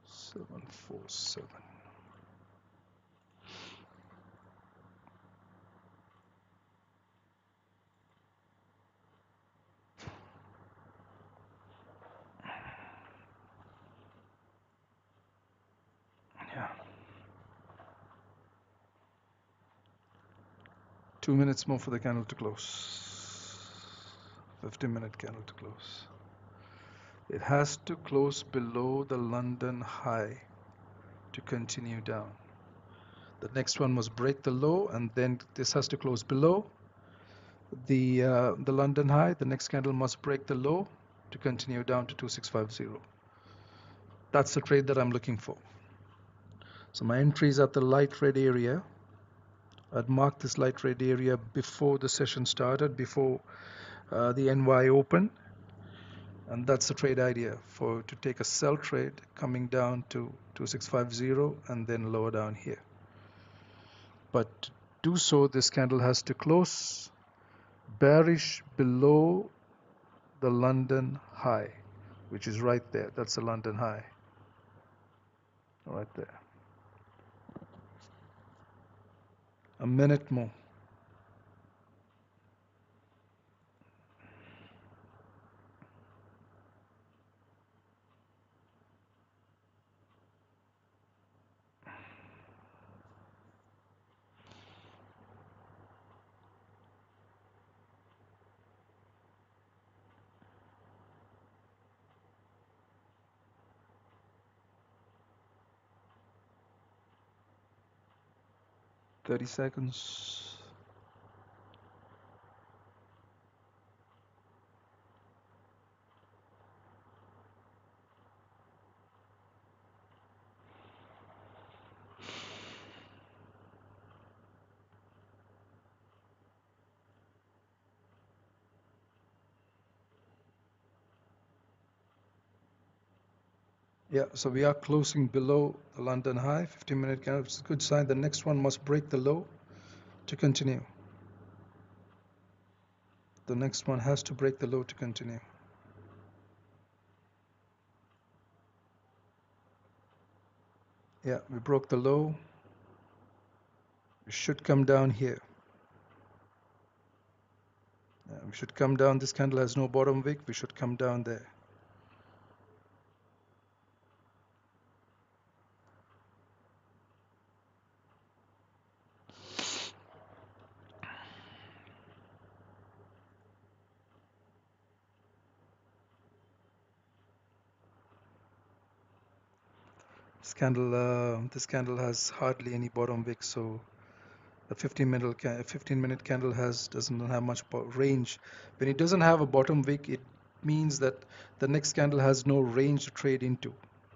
747. Yeah. 2 minutes more for the candle to close. 15-minute candle to close. It has to close below the London high to continue down. The next one must break the low, and then this has to close below the London high. The next candle must break the low to continue down to 2650. That's the trade that I'm looking for. So my entry is at the light red area. I'd marked this light red area before the session started, before the NY open, and that's the trade idea, to take a sell trade coming down to 2650 and then lower down here. But to do so, this candle has to close bearish below the London high, which is right there. That's the London high, right there. A minute more. Thirty seconds. Yeah, so we are closing below the London high, 15-minute candle, which is a good sign. The next one must break the low to continue. The next one has to break the low to continue. Yeah, we broke the low. We should come down here. Yeah, we should come down. This candle has no bottom wick. We should come down there. This candle has hardly any bottom wick, so the 15-minute candle doesn't have much range. When it doesn't have a bottom wick, means that the next candle has no range to trade into.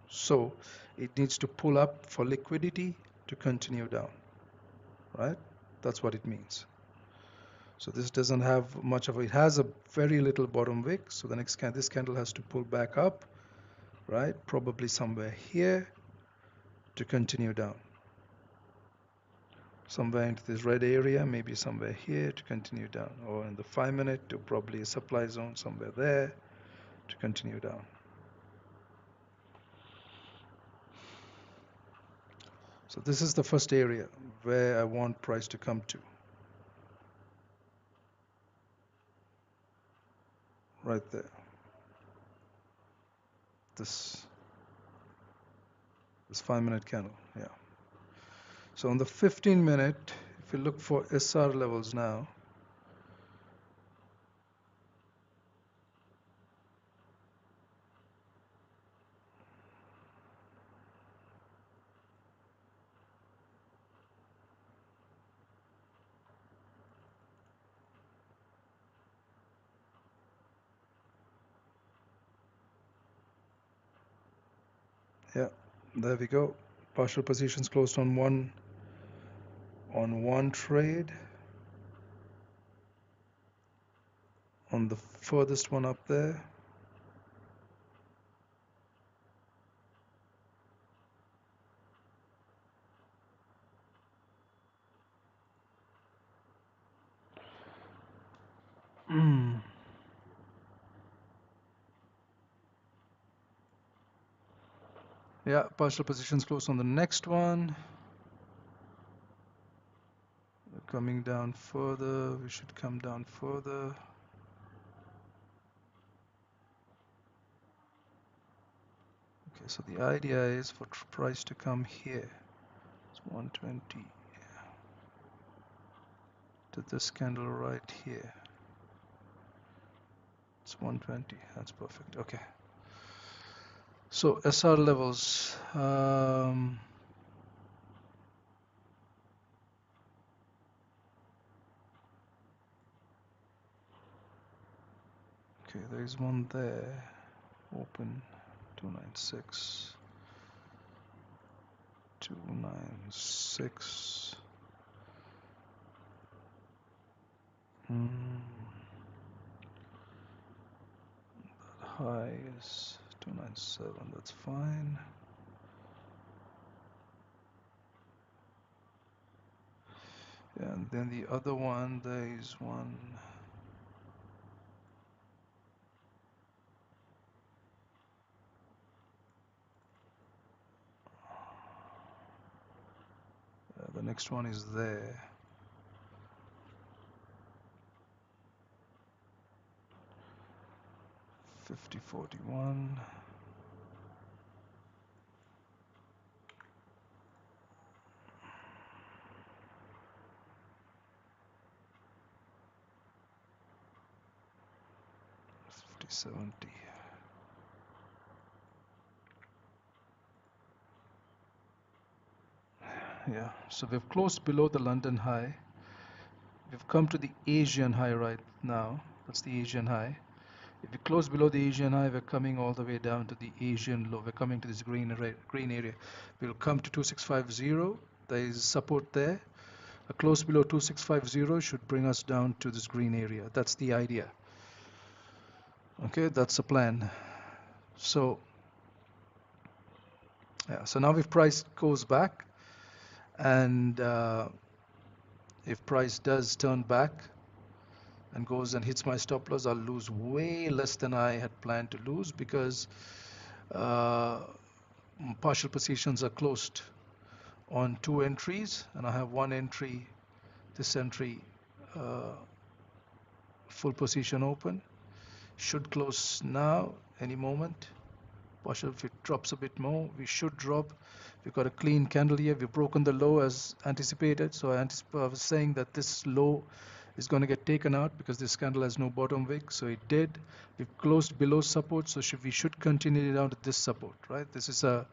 So it needs to pull up for liquidity to continue down, right? That's what it means. So this doesn't have much of it has a very little bottom wick. So the next this candle has to pull back up, right? Probably somewhere here to continue down. Somewhere into this red area, maybe somewhere here to continue down, or in the 5-minute to probably a supply zone somewhere there to continue down. So this is the first area where I want price to come to. Right there. This 5-minute candle, yeah. So on the 15-minute, if you look for SR levels now, yeah, there we go. Partial positions closed on one trade. On the furthest one up there. Yeah, partial positions closed on the next one. We're coming down further. We should come down further. Okay, so the idea is for price to come here. It's 120 to this candle right here. It's 120. That's perfect. Okay. So SR levels. Okay, there is one there. Open 296. 296. That high is 297. That's fine. Yeah, and then the other one, there is one. The next one is there. $50.41. $50.70. Yeah, so we've closed below the London high. We've come to the Asian high right now. That's the Asian high. If we close below the Asian high, we're coming all the way down to the Asian low. We're coming to this green area. We'll come to 2650. There is support there. A close below 2650 should bring us down to this green area. That's the idea. Okay, that's the plan. So yeah, so now if price goes back, and if price does turn back and goes and hits my stop loss, I'll lose way less than I had planned to lose, because partial positions are closed on 2 entries, and I have 1 entry, this entry, full position open, should close now any moment. Partial, if it drops a bit more, we should drop. We've got a clean candle here. We've broken the low as anticipated. So I was saying that this low is going to get taken out because this candle has no bottom wick. So it did. We've closed below support, so we should continue down to this support, right? This is a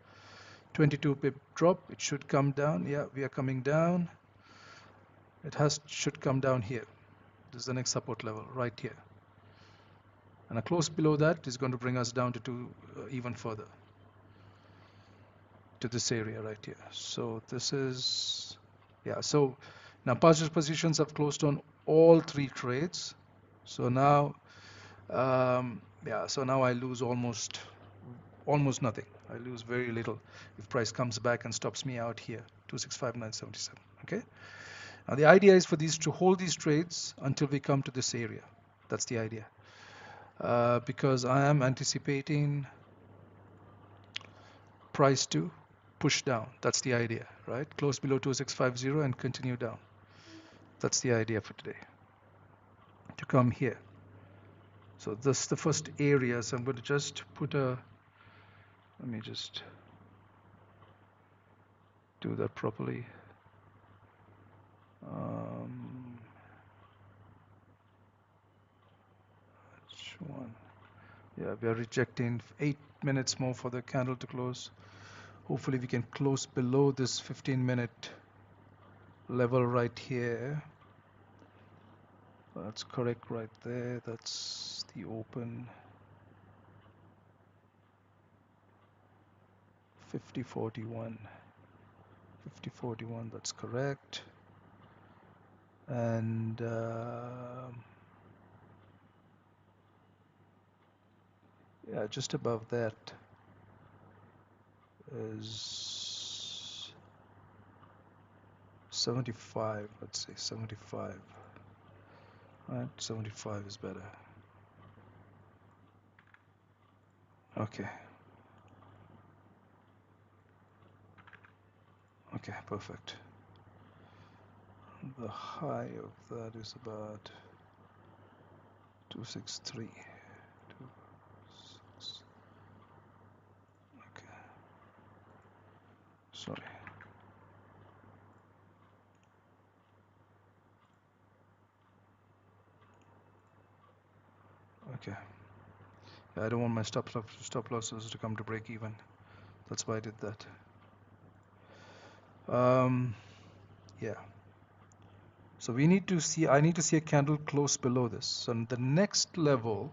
22 pip drop. It should come down. Yeah, we are coming down. It should come down here. This is the next support level right here. And a close below that is going to bring us down to even further to this area right here. So this is, yeah, so now positive positions have closed on all three trades. So now, yeah, so now I lose almost nothing. I lose very little if price comes back and stops me out here, 265,977. Okay. Now the idea is for these to hold these trades until we come to this area. That's the idea. Because I am anticipating price to push down. That's the idea, right? Close below 2650 and continue down. That's the idea for today. To come here. So this is the first area. So I'm going to just put a, let me just do that properly. Which one? Yeah, we are rejecting 8 minutes more for the candle to close. Hopefully we can close below this 15-minute level right here. That's correct right there. That's the open. 5041. 5041, that's correct. And yeah, just above that is 75. Let's say 75. Right, 75 is better. Okay. Okay, perfect. The high of that is about 263. 26. Okay. Sorry. Okay. I don't want my stop losses to come to break even. That's why I did that. Yeah. So we need to see, I need to see a candle close below this. So the next level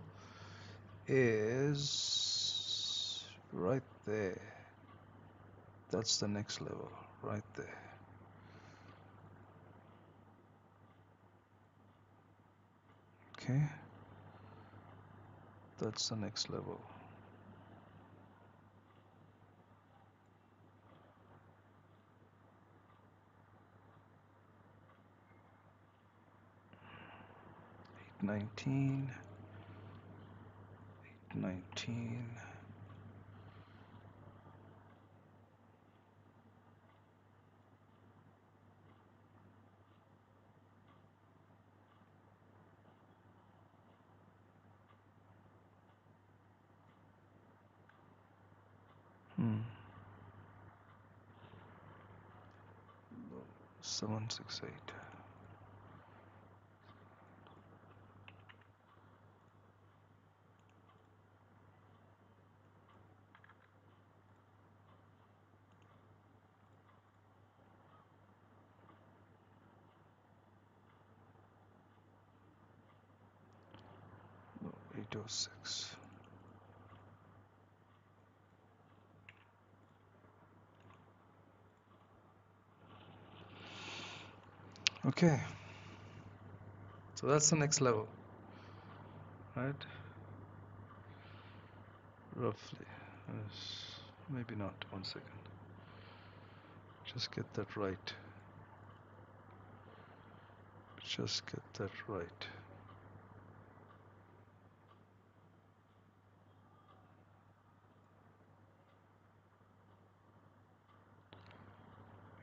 is right there. That's the next level, right there. Okay. That's the next level. Eight 19. 19. Hmm. 768. No, 806. Okay. So that's the next level, right? Roughly. Maybe not. 1 second. Just get that right. Just get that right.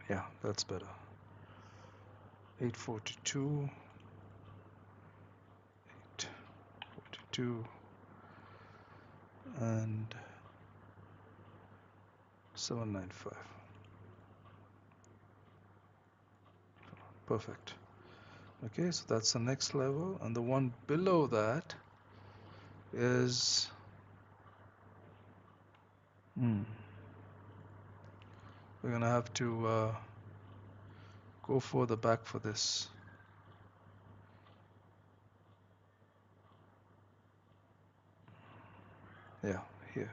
Yeah, that's better. 842. 842. And 795. Perfect. Okay, so that's the next level, and the one below that is we're gonna have to go further back for this. Yeah, here.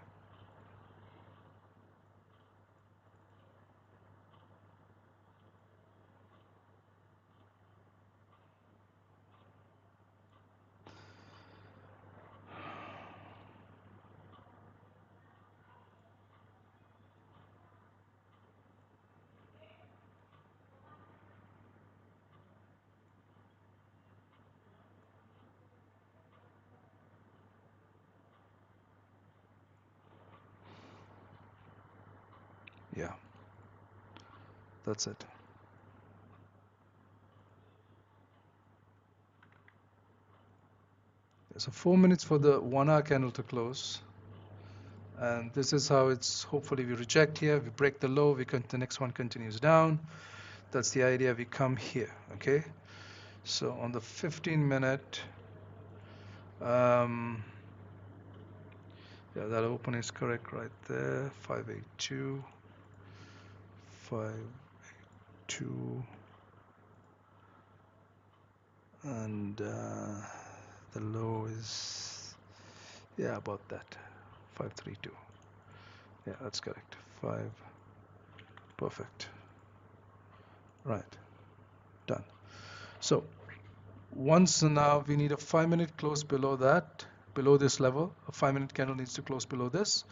Yeah, that's it. So 4 minutes for the 1 hour candle to close. And this is how it's, hopefully we reject here, we break the low, the next one continues down. That's the idea, we come here, okay? So on the 15-minute, yeah, that open is correct right there, 582, 582, and the low is, yeah, about that, 532. Yeah, that's correct, 5, perfect. Right, done. So once now we need a 5-minute close below that, below this level. A 5-minute candle needs to close below this.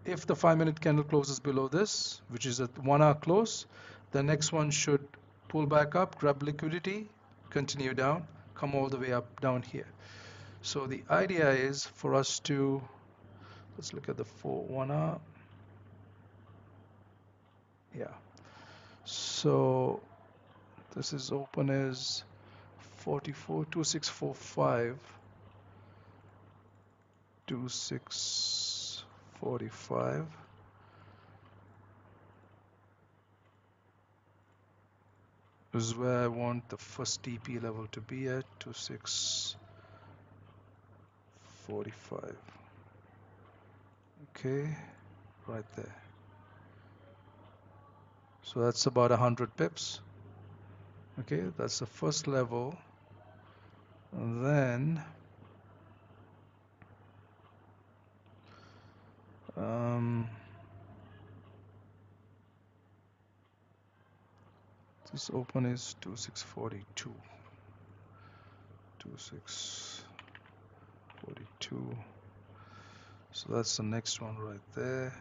If the 5-minute candle closes below this, which is a 1 hour close, the next one should pull back up, grab liquidity, continue down, come all the way up down here. So the idea is for us to, let's look at the 1 hour. Yeah. So this is open as 2645. 2645 is where I want the first TP level to be at, 2645. Okay, right there. So that's about 100 pips. Okay, that's the first level. And then this open is 2642. 2642. So that's the next one right there.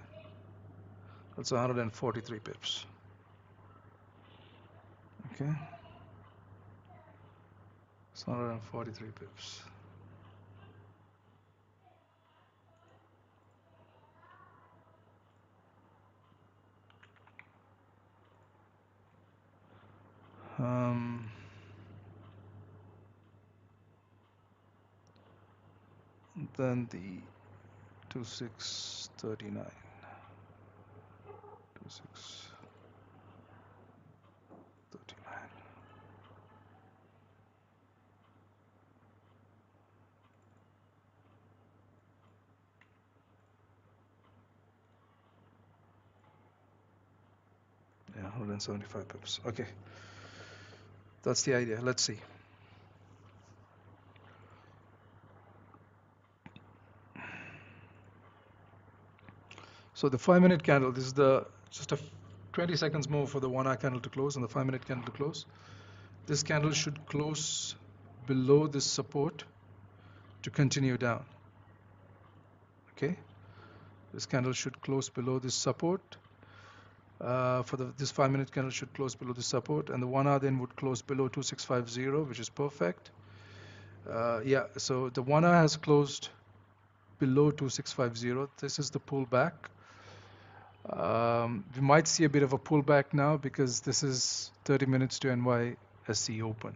That's 143 pips. Okay. It's 143 pips. Then the 2639. 2639. Yeah, 175 pips. Okay. That's the idea. Let's see. So the 5-minute candle, this is the just a 20 seconds more for the 1 hour candle to close and the 5-minute candle to close. This candle should close below this support to continue down. Okay, this candle should close below this support. This 5-minute candle should close below the support, and the 1 hour then would close below 2650, which is perfect. Yeah, so the 1 hour has closed below 2650. This is the pullback. We might see a bit of a pullback now because this is 30 minutes to NYSE open.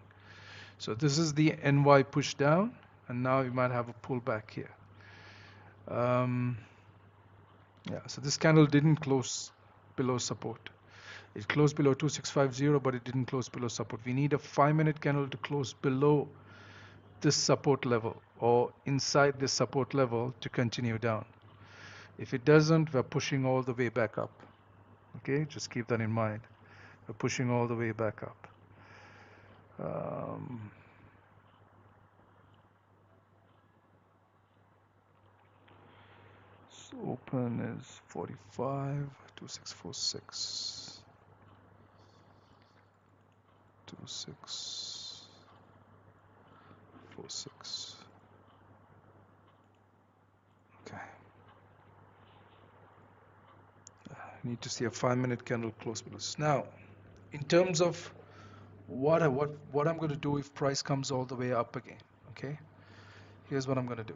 So this is the NY push down, and now we might have a pullback here. Yeah, so this candle didn't close below support. It closed below 2650, but it didn't close below support. We need a 5-minute candle to close below this support level or inside this support level to continue down. If it doesn't, we're pushing all the way back up. Okay, just keep that in mind. We're pushing all the way back up. Open is 45, 2646. 2646. Okay. I need to see a 5-minute candle close below this. Now, in terms of what I'm going to do if price comes all the way up again, okay? Here's what I'm going to do.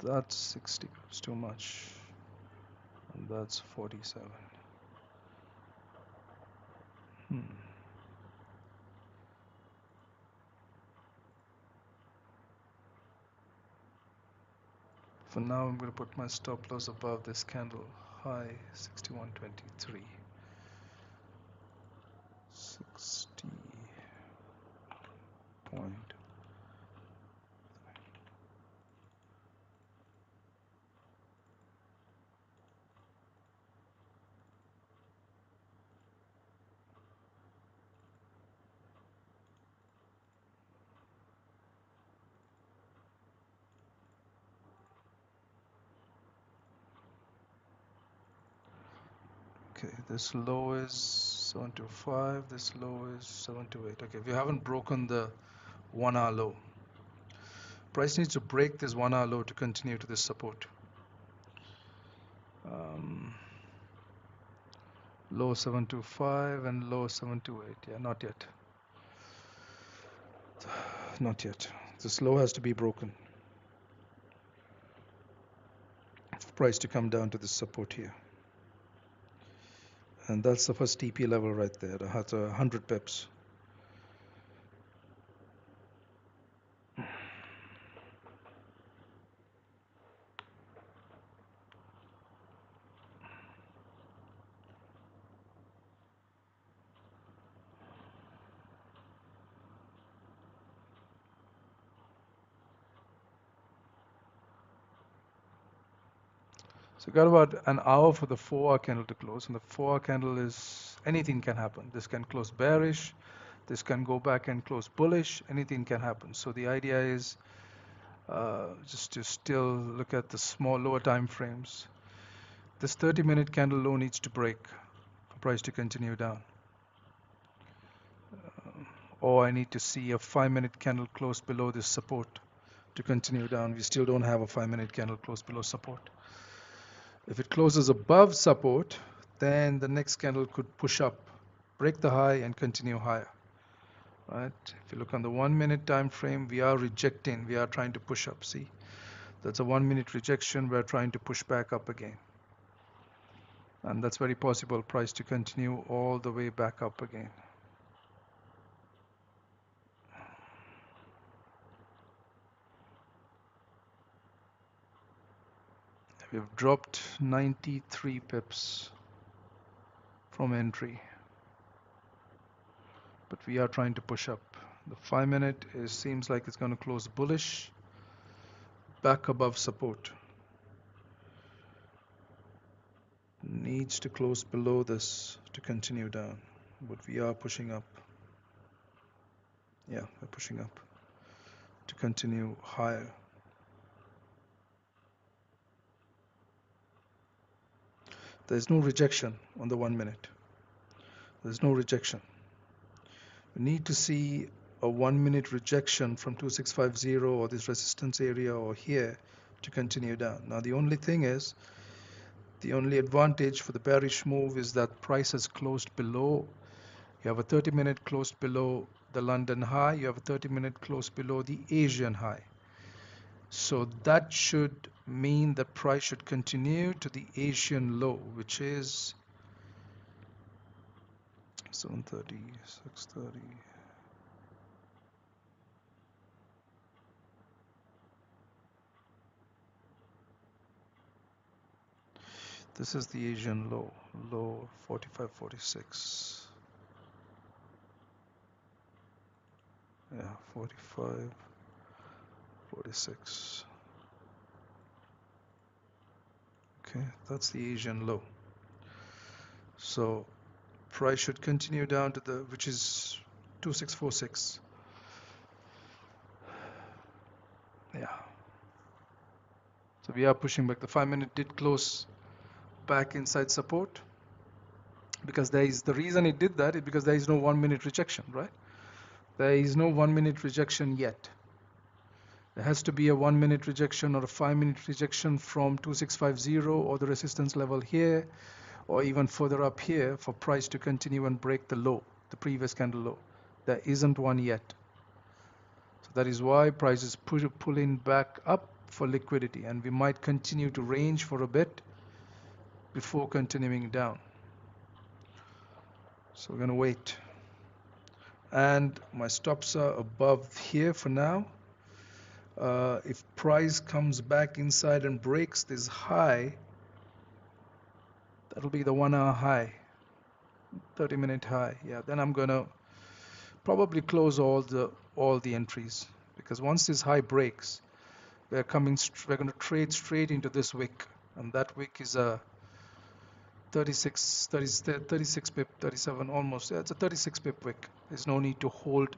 That's 60, it's too much. And that's 47. For now, I'm going to put my stop loss above this candle high, 61.23. 60 point. Okay, this low is 725, this low is 728. Okay, we haven't broken the 1 hour low. Price needs to break this 1 hour low to continue to this support. Low 725 and low 728. Yeah, not yet. Not yet. This low has to be broken for price to come down to this support here. And that's the first TP level right there. That's 100 pips. So got about an hour for the 4-hour candle to close, and the 4-hour candle is anything can happen. This can close bearish, this can go back and close bullish, anything can happen. So the idea is just to still look at the small lower time frames. This 30-minute candle low needs to break for price to continue down. Or I need to see a 5-minute candle close below this support to continue down. We still don't have a 5-minute candle close below support. If it closes above support, then the next candle could push up, break the high and continue higher. Right? If you look on the 1-minute time frame, we are rejecting, we are trying to push up. See, that's a 1-minute rejection. We're trying to push back up again. And that's very possible price to continue all the way back up again. We've dropped 93 pips from entry, but we are trying to push up. The 5-minute seems like it's going to close bullish, back above support. Needs to close below this to continue down, but we are pushing up. Yeah, we're pushing up to continue higher. There's no rejection on the 1-minute. There's no rejection. We need to see a 1-minute rejection from 2650 or this resistance area or here to continue down. Now the only thing is, the only advantage for the bearish move is that price has closed below. You have a 30-minute closed below the London high. You have a 30-minute closed below the Asian high. So that should mean that price should continue to the Asian low, which is 730, 630. This is the Asian low, low 45.46. Yeah, 45.46. Okay, that's the Asian low. So price should continue down to the, which is 2646. Yeah. So we are pushing back. The 5-minute did close back inside support, because there is, the reason it did that is because there is no 1-minute rejection, right? There is no 1-minute rejection yet. There has to be a 1-minute rejection or a 5-minute rejection from 2650 or the resistance level here, or even further up here, for price to continue and break the low, the previous candle low. There isn't one yet. So that is why price is pulling back up for liquidity, and we might continue to range for a bit before continuing down. So we're going to wait. And my stops are above here for now. If price comes back inside and breaks this high, that'll be the 1-hour high, 30-minute high. Yeah, then I'm going to probably close all the entries, because once this high breaks, we're going to trade straight into this wick, and that wick is a 36 pip, 37 almost. Yeah, it's a 36 pip wick. There's no need to hold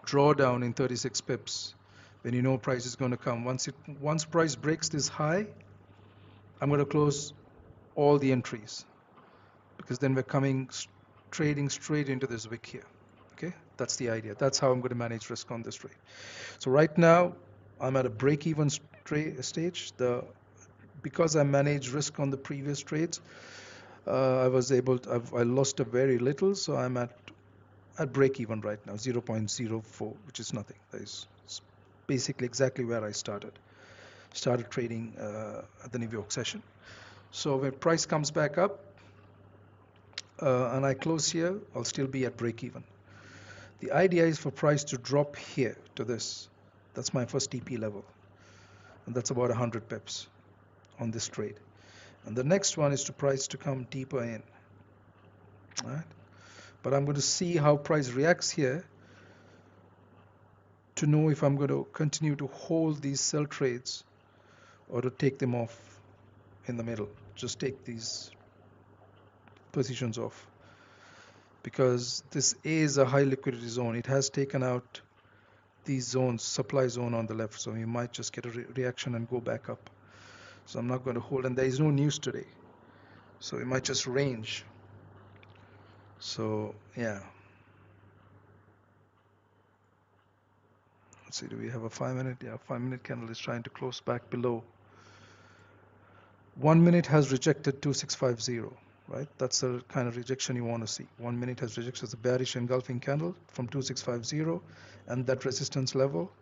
drawdown in 36 pips when you know price is going to come. Once price breaks this high, I'm going to close all the entries, because then we're trading straight into this wick here. Okay, that's the idea. That's how I'm going to manage risk on this trade. So right now I'm at a break-even stage. Because I managed risk on the previous trades, I lost a very little, so I'm at break even right now, 0.04, which is nothing. That is basically exactly where I started trading at the New York session. So when price comes back up and I close here, I'll still be at break even. The idea is for price to drop here to this. That's my first TP level, and that's about 100 pips on this trade. And the next one is to price to come deeper in. All right? But I'm going to see how price reacts here to know if I'm going to continue to hold these sell trades or to take them off in the middle. Just take these positions off, because this is a high liquidity zone. It has taken out these zones, supply zone on the left, so you might just get a reaction and go back up. So I'm not going to hold, and there is no news today, so we might just range. So yeah, let's see, do we have a 5-minute? Yeah, 5-minute candle is trying to close back below. 1 minute has rejected 2650, right? That's the kind of rejection you want to see. 1 minute has rejected the bearish engulfing candle from 2650 and that resistance level,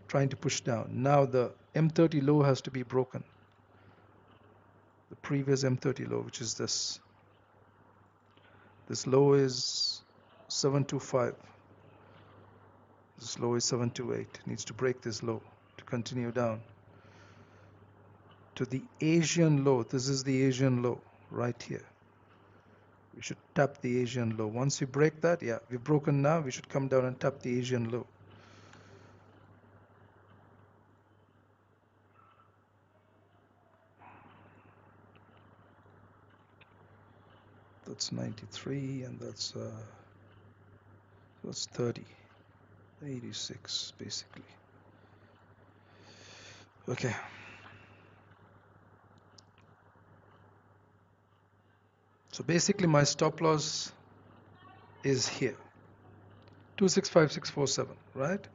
trying to push down. Now the M30 low has to be broken. The previous M30 low, which is this. This low is 725. This low is 728. It needs to break this low to continue down to the Asian low. This is the Asian low right here. We should tap the Asian low. Once we break that, yeah, we've broken now, we should come down and tap the Asian low. That's 93, and that's 30, 86 basically. Okay. So basically my stop loss is here, 265647, right?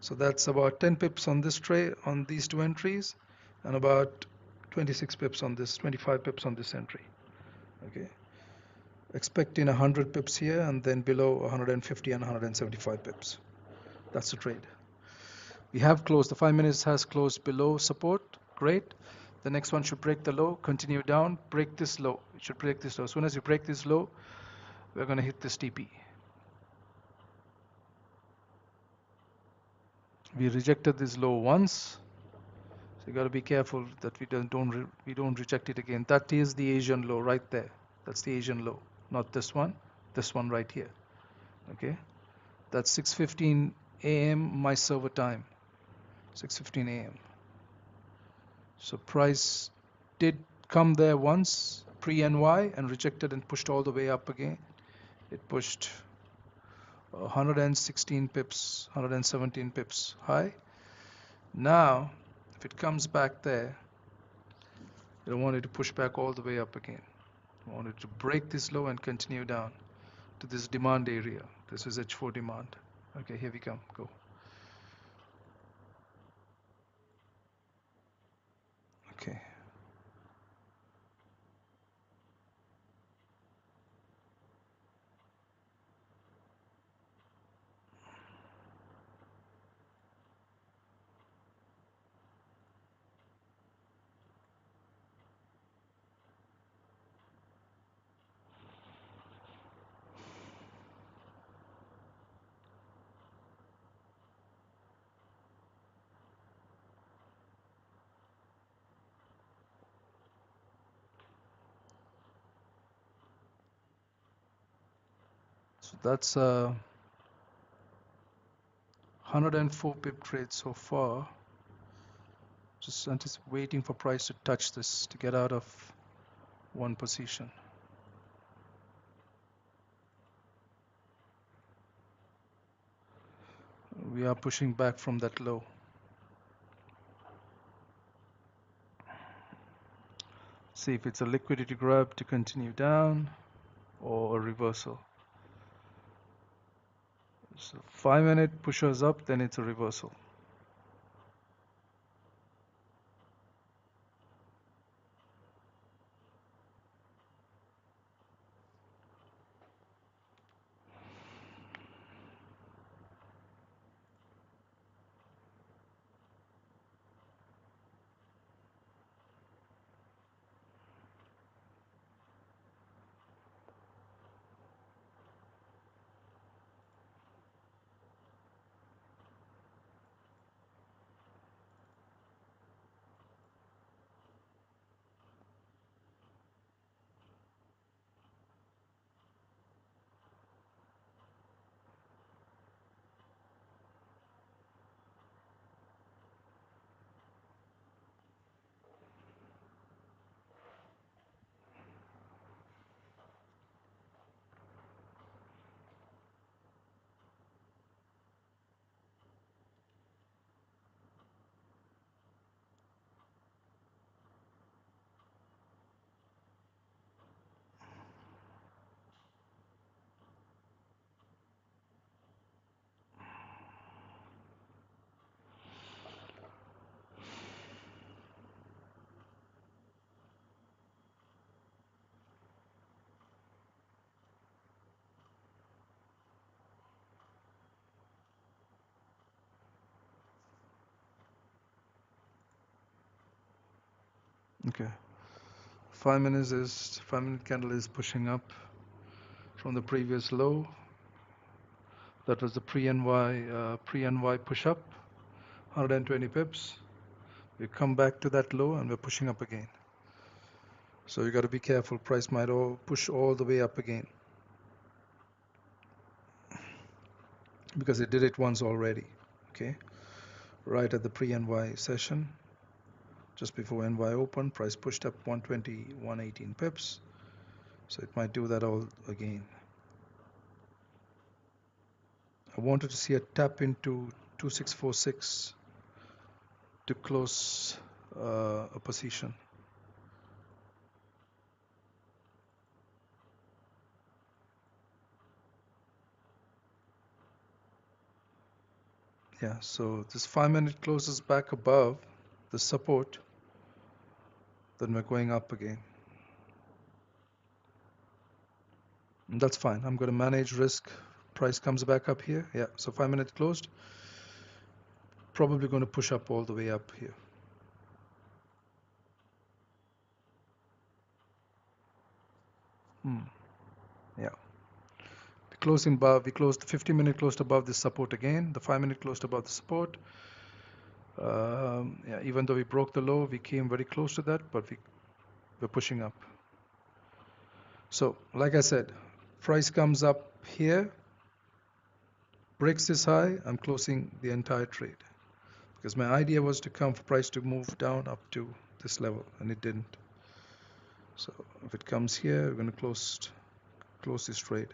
So that's about 10 pips on this trade, on these two entries, and about 26 pips on this, 25 pips on this entry. Okay. Expecting 100 pips here, and then below 150 and 175 pips. That's the trade. We have closed. The 5 minutes has closed below support. Great. The next one should break the low, continue down, break this low. It should break this low. As soon as you break this low, we're going to hit this TP. We rejected this low once, so you got to be careful that we don't reject it again. That is the Asian low right there. That's the Asian low, not this one. This one right here. Okay, that's 6:15 a.m. my server time. 6:15 a.m. So price did come there once pre-NY and rejected and pushed all the way up again. It pushed 116 pips, 117 pips high. Now, if it comes back there, You don't want it to push back all the way up again. You want it to break this low and continue down to this demand area. This is H4 demand. Okay, here we come. Go. Okay. So that's a 104 pip trade so far. Just waiting for price to touch this to get out of one position. We are pushing back from that low. See if it's a liquidity grab to continue down or a reversal. So 5-minute pushes up, then it's a reversal. Okay. 5-minute candle is pushing up from the previous low. That was the pre-NY push up, 120 pips. We come back to that low and we're pushing up again. So you got to be careful. Price might push all the way up again because it did it once already. Okay, right at the pre-NY session, just before NY open, price pushed up 120, 118 pips. So it might do that all again. I wanted to see a tap into 2646 to close a position. Yeah, so this 5-minute closes back above the support, then we're going up again. And that's fine. I'm going to manage risk. Price comes back up here. Yeah, so 5-minute closed. Probably going to push up all the way up here. Yeah. Closing above, we closed the 50-minute closed above the support again. The 5-minute closed above the support. Yeah, even though we broke the low, we came very close to that, but we're pushing up. So, like I said, price comes up here, breaks this high, I'm closing the entire trade. Because my idea was to come for price to move down up to this level, and it didn't. So if it comes here, we're going to close this trade.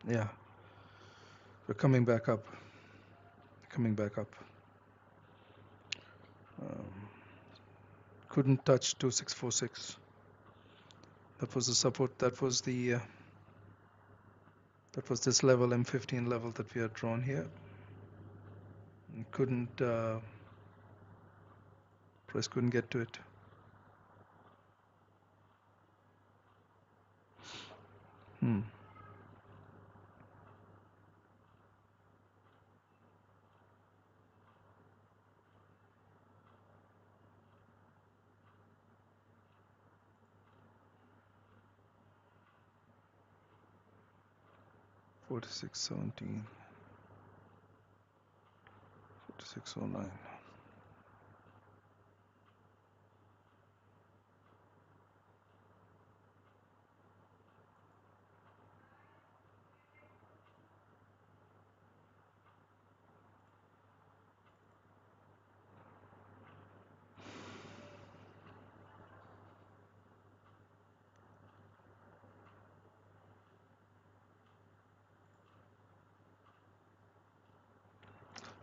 Yeah, we're coming back up. Coming back up. Um, couldn't touch 2646. That was the support. That was this level, M15 level that we had drawn here. And couldn't price couldn't get to it. Hmm. $46.17, $46.09.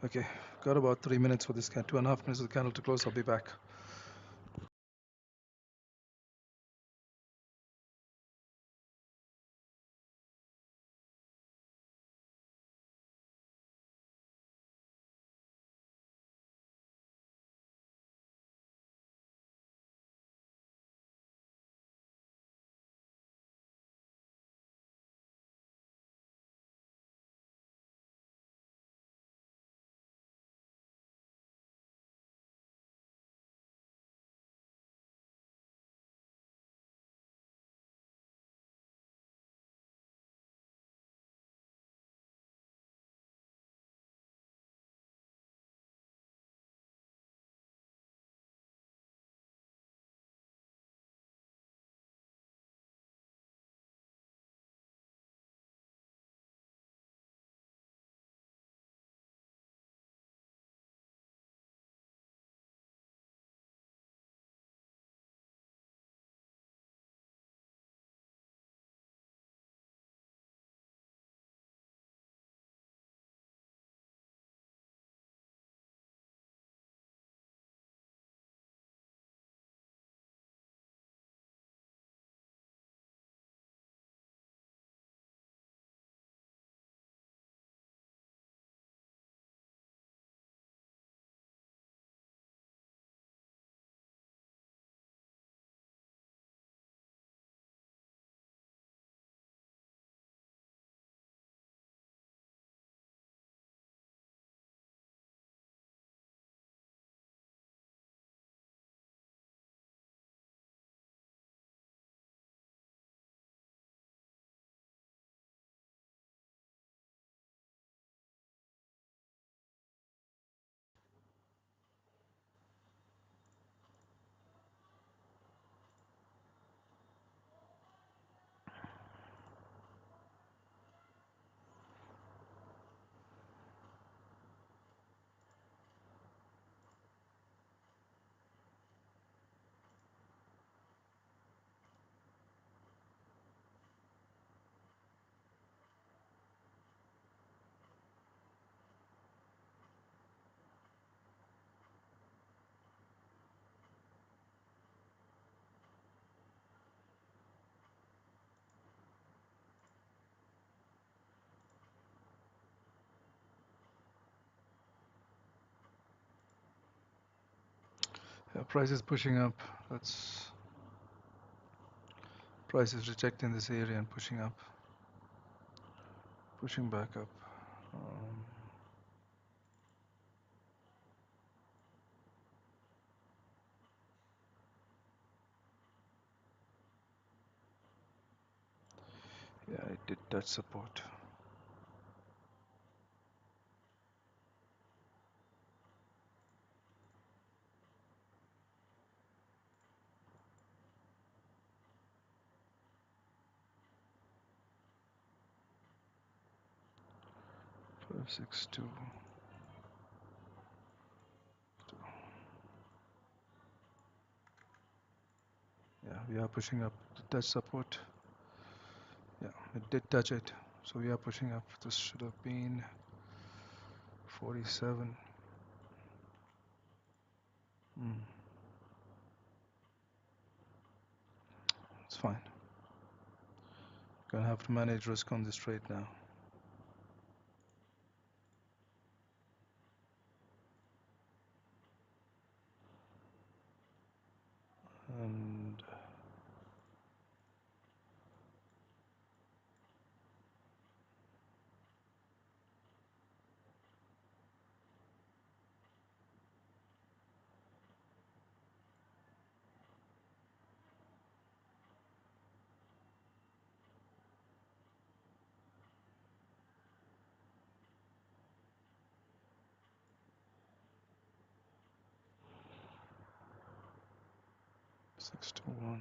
Okay, got about 3 minutes for this 2.5 minutes of the candle to close. I'll be back. Yeah, price is pushing up. That's price is rejecting this area and pushing up, pushing back up. Um, yeah, it did touch support. Five, 6, 2. Yeah, we are pushing up to touch support. Yeah, it did touch it. So we are pushing up. This should have been 47. It's fine. Gonna have to manage risk on this trade now. And 6 to 1.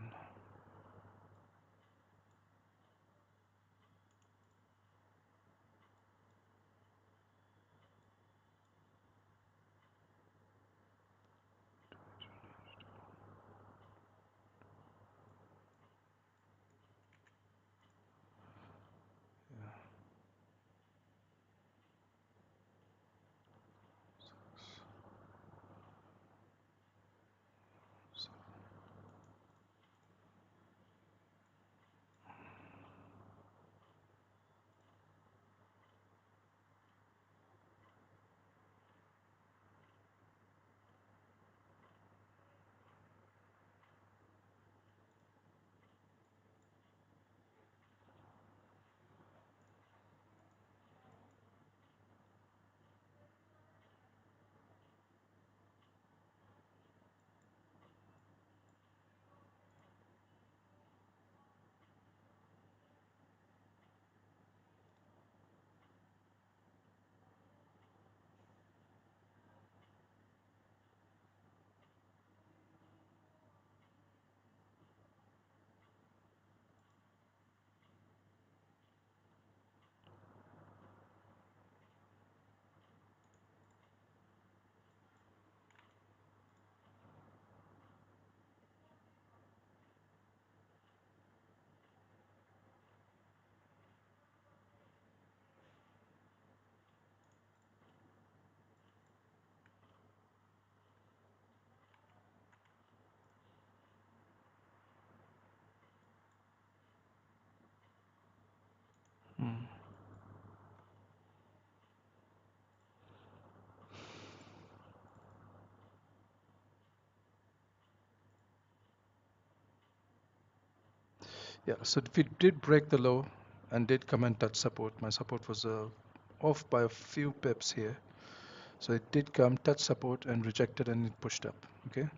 Yeah, so we did break the low and did come and touch support. My support was off by a few pips here. So it did come, touch support and rejected and it pushed up. Okay.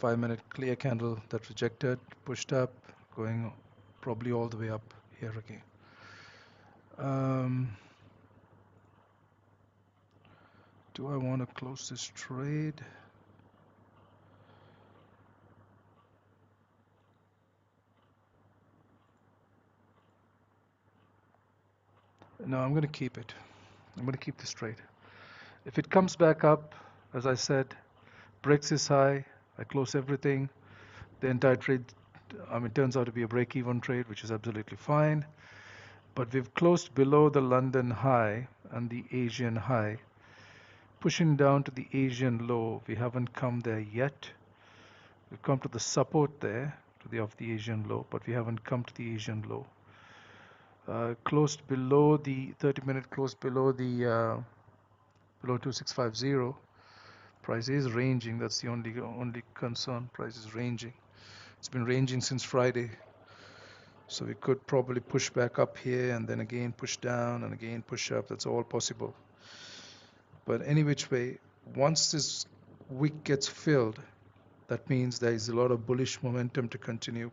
5-minute clear candle that rejected, pushed up, going probably all the way up here again. Do I want to close this trade? No, I'm going to keep it. I'm going to keep this trade. If it comes back up, as I said, breaks this high, I close everything. The entire trade, turns out to be a break-even trade, which is absolutely fine. But we've closed below the London high and the Asian high, pushing down to the Asian low. We haven't come there yet. We've come to the support there, of the Asian low, but we haven't come to the Asian low. Closed below the 30-minute, closed below the below 2650. Price is ranging. That's the only concern. Price is ranging. It's been ranging since Friday. So we could probably push back up here and then again push down and again push up. That's all possible. But any which way, once this wick gets filled, that means there is a lot of bullish momentum to continue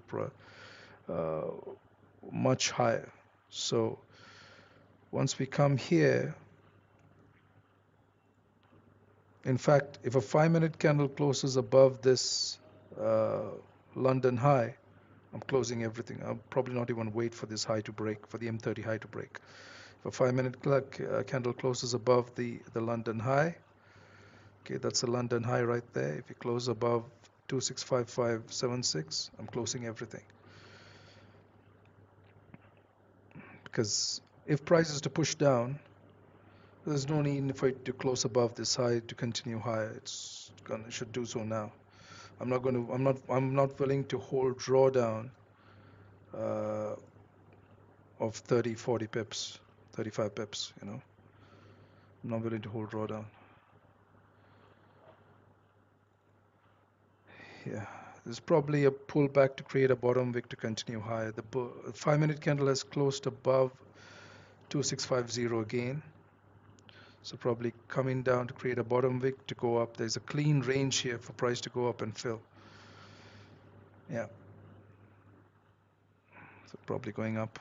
much higher. So once we come here, in fact, if a 5-minute candle closes above this London high, I'm closing everything. I'll probably not even wait for this high to break, for the M30 high to break. If a 5-minute candle closes above the London high, okay, that's the London high right there. If you close above 265576, I'm closing everything. because if price is to push down, there's no need for it to close above this high to continue higher. It should do so now. I'm not willing to hold drawdown uh, of 30, 40 pips, 35 pips, you know. I'm not willing to hold drawdown. Yeah, there's probably a pullback to create a bottom wick to continue higher. The 5-minute candle has closed above 2650 again. So probably coming down to create a bottom wick to go up. There's a clean range here for price to go up and fill. Yeah, so probably going up.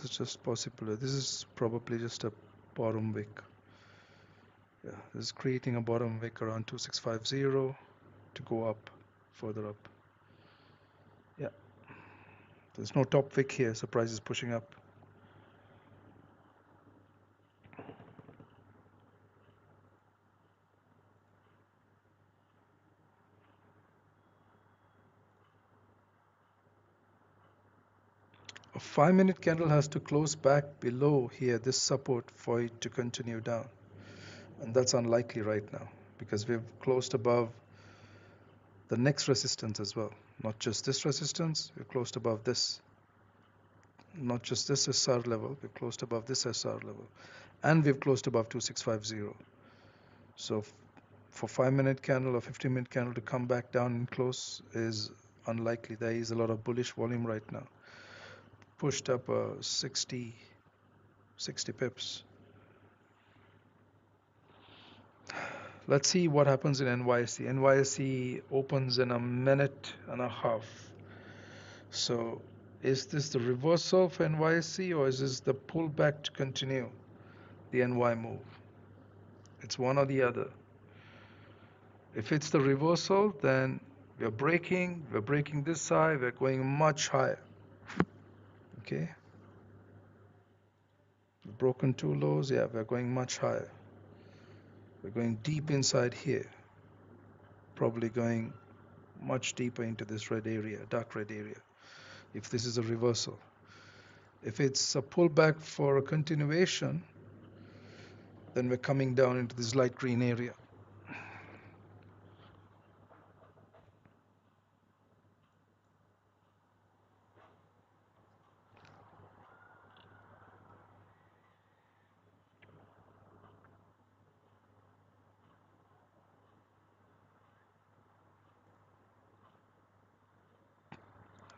This is just possible. This is probably just a bottom wick. Yeah, this is creating a bottom wick around 2650 to go up, further up. Yeah, there's no top wick here, so price is pushing up. A 5-minute candle has to close back below here, this support, for it to continue down. And that's unlikely right now because we've closed above the next resistance as well. Not just this resistance, we've closed above this. Not just this SR level, we've closed above this SR level. And we've closed above 2650. So for 5-minute candle or 15-minute candle to come back down and close is unlikely. There is a lot of bullish volume right now. Pushed up 60 pips. Let's see what happens in NYSE. NYSE opens in a minute and a half. So is this the reversal for NYSE or is this the pullback to continue the NY move? It's one or the other. If it's the reversal, then we're breaking this high, we're going much higher. Okay. We've broken two lows, yeah, we're going much higher. We're going deep inside here. Probably going much deeper into this red area, dark red area, if this is a reversal. If it's a pullback for a continuation, then we're coming down into this light green area.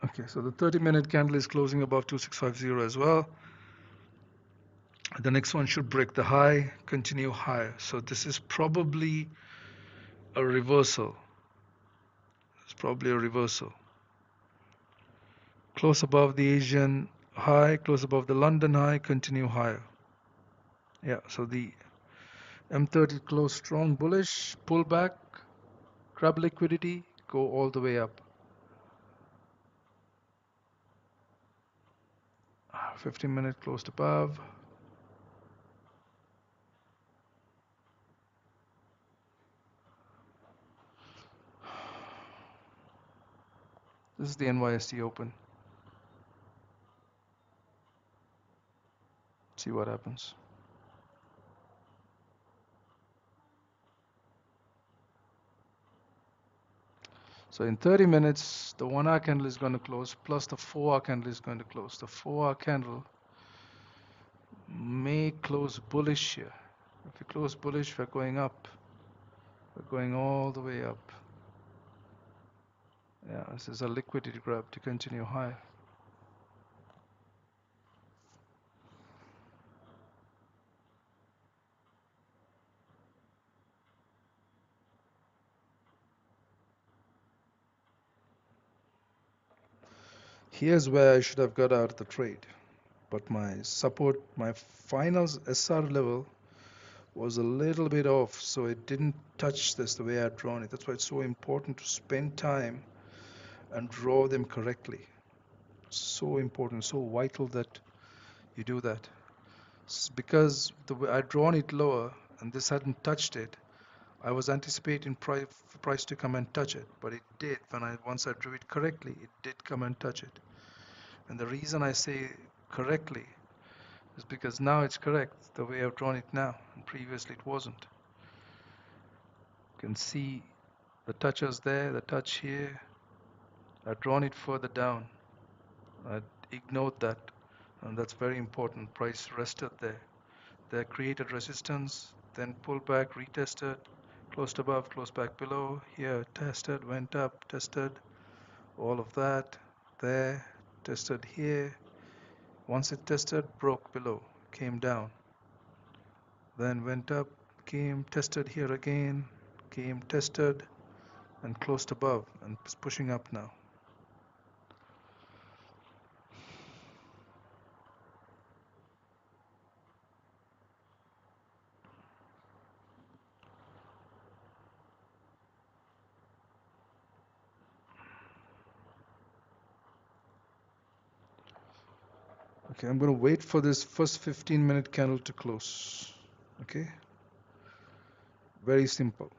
Okay, so the 30-minute candle is closing above 2650 as well. The next one should break the high, continue higher. So this is probably a reversal. It's probably a reversal. Close above the Asian high, close above the London high, continue higher. Yeah, so the M30 close strong bullish, pull back, grab liquidity, go all the way up. 15-minute closed above. This is the NYSE open. See what happens. So in 30 minutes, the 1-hour candle is going to close, plus the 4-hour candle is going to close. The 4-hour candle may close bullish here. If we close bullish, we're going up. We're going all the way up. Yeah, this is a liquidity grab to continue high. Here's where I should have got out of the trade. But my support, my final SR level was a little bit off, so it didn't touch this the way I'd drawn it. That's why it's so important to spend time and draw them correctly. So important, so vital that you do that. Because the way I'd drawn it lower and this hadn't touched it, I was anticipating price to come and touch it, but it did. Once I drew it correctly, it did come and touch it. And the reason I say correctly is because now it's correct the way I've drawn it now, and previously it wasn't. You can see the touches there, the touch here. I've drawn it further down. I ignored that, and that's very important. Price rested there. They created resistance, then pulled back, retested, closed above, closed back below. Here, tested, went up, tested, all of that. There, tested here. Once it tested, broke below, came down. Then went up, came, tested here again, came, tested, and closed above, and it's pushing up now. Okay, I'm going to wait for this first 15-minute candle to close. Okay, very simple.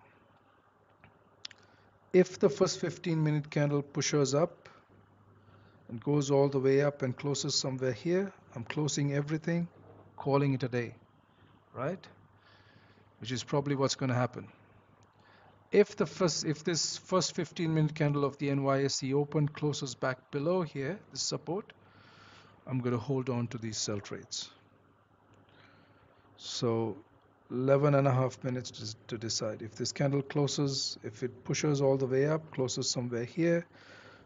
If the first 15-minute candle pushes up and goes all the way up and closes somewhere here, I'm closing everything, calling it a day, right? Which is probably what's going to happen. If this first 15-minute candle of the NYSE open closes back below here, this support, I'm going to hold on to these sell trades. So 11.5 minutes to decide. If this candle closes, if it pushes all the way up, closes somewhere here.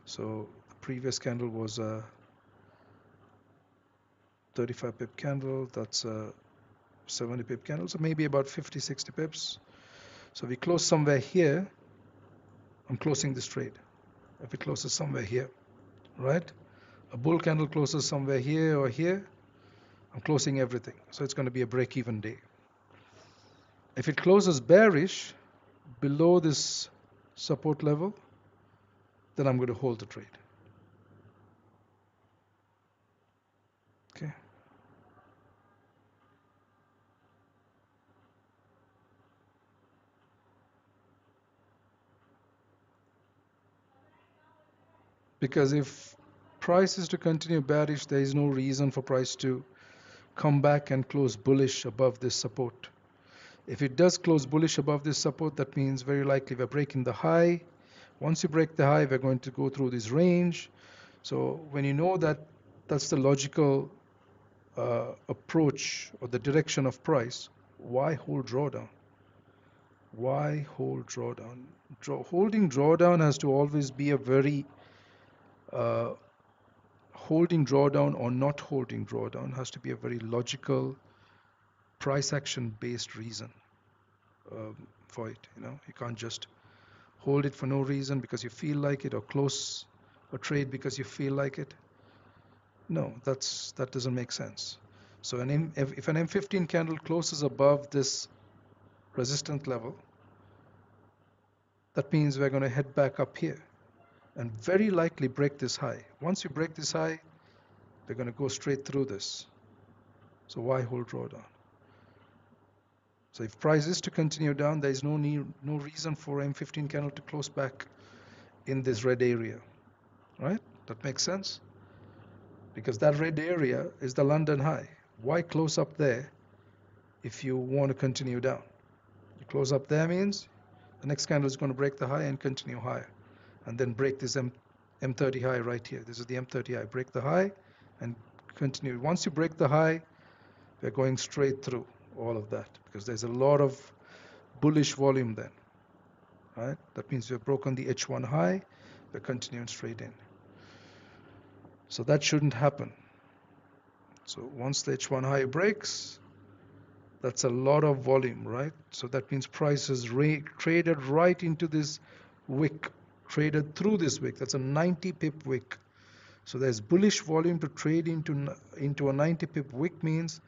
So the previous candle was a 35 pip candle. That's a 70 pip candle. So maybe about 50, 60 pips. So we close somewhere here. I'm closing this trade. If it closes somewhere here, right? A bull candle closes somewhere here or here, I'm closing everything. So it's going to be a break-even day. If it closes bearish below this support level, then I'm going to hold the trade. Okay. Because if price is to continue bearish, there is no reason for price to come back and close bullish above this support. If it does close bullish above this support, that means very likely we're breaking the high. Once you break the high, we're going to go through this range. So when you know that that's the logical approach or the direction of price, why hold drawdown? Why hold drawdown? Holding drawdown has to always be a very holding drawdown or not holding drawdown has to be a very logical price action based reason for it. You can't just hold it for no reason because you feel like it, or close a trade because you feel like it. No, that doesn't make sense. So if an M15 candle closes above this resistance level, that means we're going to head back up here and very likely break this high. Once you break this high, they're going to go straight through this. So why hold drawdown? So if price is to continue down, there is no reason for M15 candle to close back in this red area, right? That makes sense? Because that red area is the London high. Why close up there if you want to continue down? You close up there means the next candle is going to break the high and continue higher, and then break this M30 high right here. This is the M30 high. Break the high and continue. Once you break the high, we're going straight through all of that because there's a lot of bullish volume then, right? That means we've broken the H1 high, we're continuing straight in. So that shouldn't happen. So once the H1 high breaks, that's a lot of volume, right? So that means price is traded right into this wick, traded through this wick. That's a 90 pip wick. So there's bullish volume to trade into a 90 pip wick. Means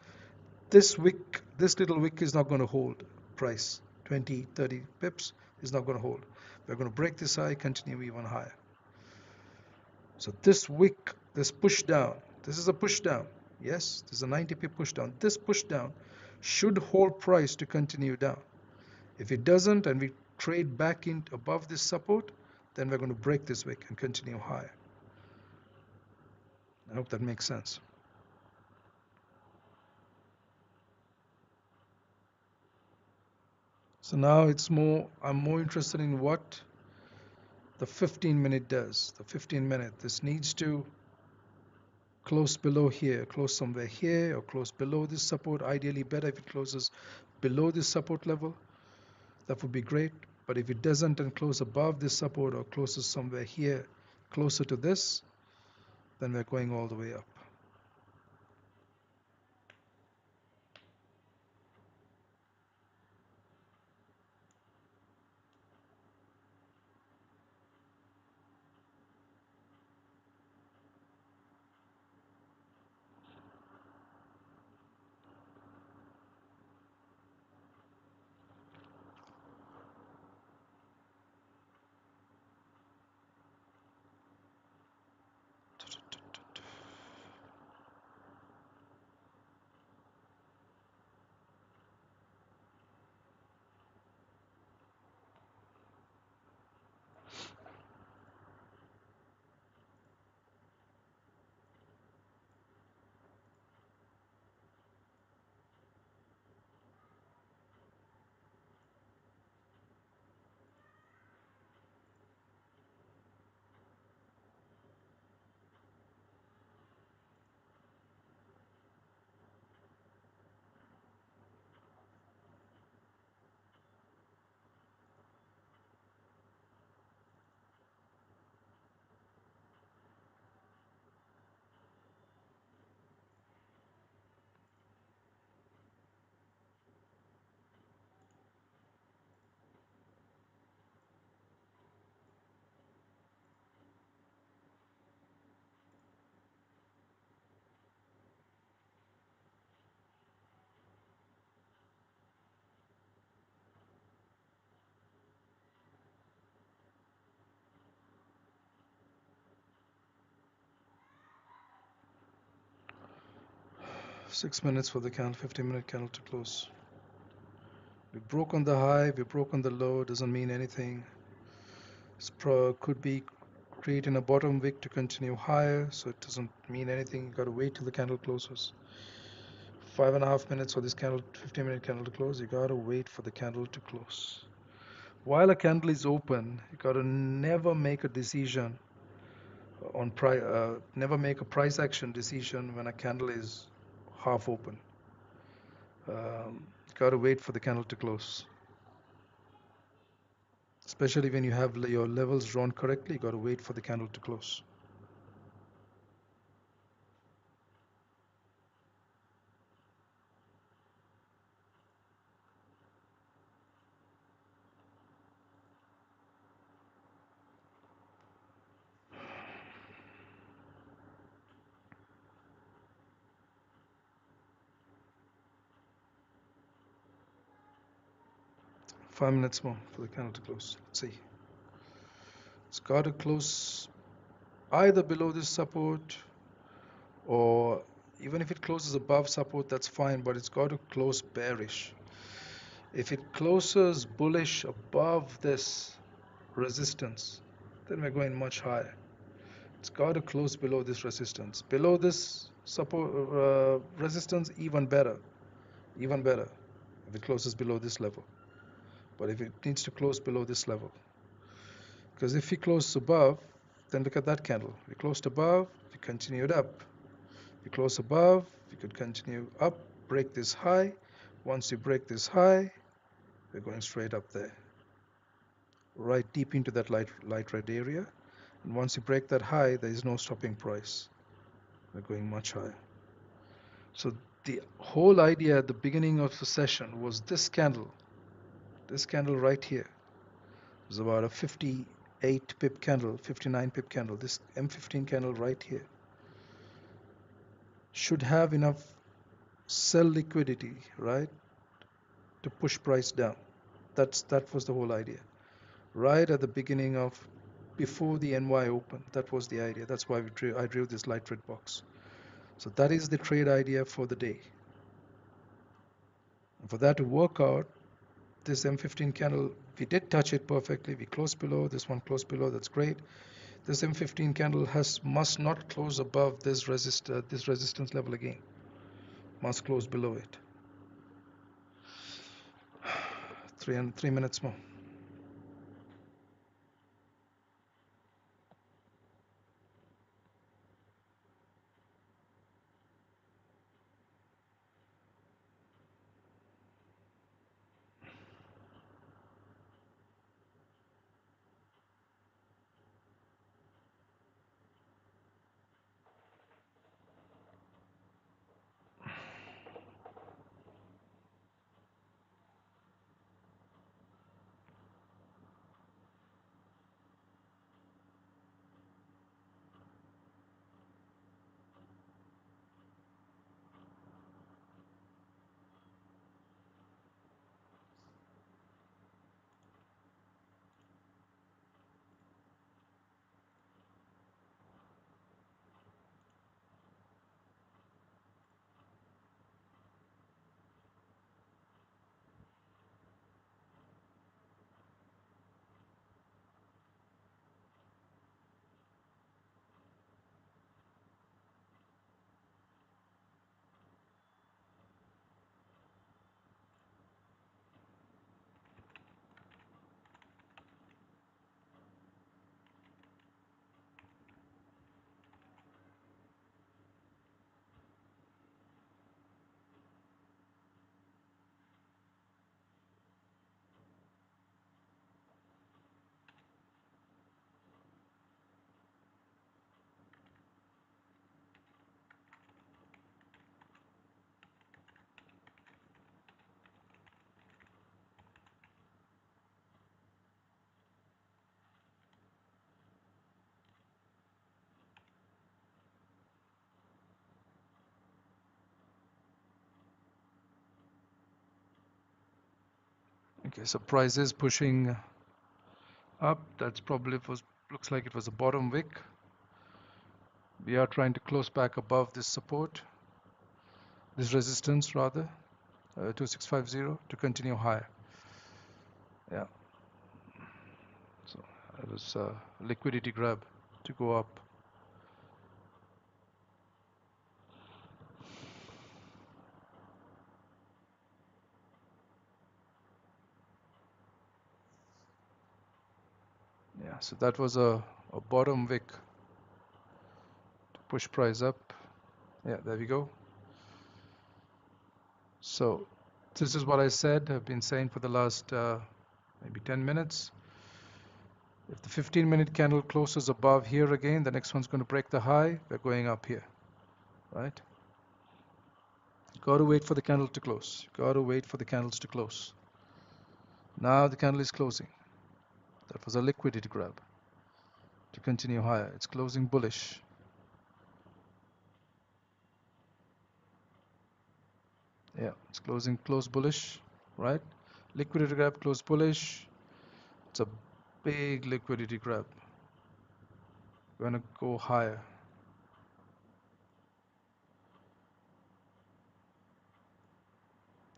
this wick, this little wick is not going to hold price. 20, 30 pips is not going to hold. We're going to break this high, continue even higher. So this wick, this push down, this is a push down. Yes, this is a 90 pip push down. This push down should hold price to continue down. If it doesn't and we trade back in above this support, then we're going to break this wick and continue higher. I hope that makes sense. So now I'm more interested in what the 15-minute does. The 15-minute, this needs to close below here, close somewhere here, or close below this support. Ideally better if it closes below this support level. That would be great. But if it doesn't and close above this support or closes somewhere here, closer to this, then we're going all the way up. Six minutes for the candle, 15-minute candle to close. We broke on the high, we broke on the low, doesn't mean anything. Could be creating a bottom wick to continue higher, so it doesn't mean anything. You got to wait till the candle closes. 5.5 minutes for this candle, 15-minute candle to close. You got to wait for the candle to close. While a candle is open, you got to never make a decision on price. Never make a price action decision when a candle is half open. You got to wait for the candle to close. Especially when you have your levels drawn correctly, you got to wait for the candle to close. Five minutes more for the candle to close. Let's see. It's got to close either below this support, or even if it closes above support, that's fine, but it's got to close bearish. If it closes bullish above this resistance, then we're going much higher. It's got to close below this resistance. Below this support resistance, even better. Even better if it closes below this level. But if it needs to close below this level, because if we close above, then look at that candle. We closed above, we continued up. We close above, we could continue up, break this high. Once you break this high, we're going straight up there, right deep into that light red area. And once you break that high, there is no stopping price. We're going much higher. So the whole idea at the beginning of the session was this candle right here. It was about a 58 pip candle, 59 pip candle, this M15 candle right here. should have enough sell liquidity, right, to push price down. That was the whole idea. Right at the beginning of before the NY open, that was the idea. That's why I drew this light red box. So that is the trade idea for the day. And for that to work out, this M15 candle, we did touch it perfectly. We closed below, this one closed below, that's great. This M15 candle must not close above this resistance level again. Must close below it. 3 minutes more. Okay, so price is pushing up. That's probably looks like it was a bottom wick. We are trying to close back above this support, this resistance rather, 2650 to continue higher. Yeah, so it was a liquidity grab to go up. Yeah, so that was a bottom wick to push price up. Yeah, there we go. So this is what I said, I've been saying for the last maybe 10 minutes. If the 15-minute candle closes above here again, the next one's going to break the high. We're going up here, right? Got to wait for the candle to close. Got to wait for the candles to close. Now the candle is closing. That was a liquidity grab to continue higher. It's closing bullish. Yeah, it's close bullish, right? Liquidity grab, close bullish. It's a big liquidity grab. We're gonna go higher.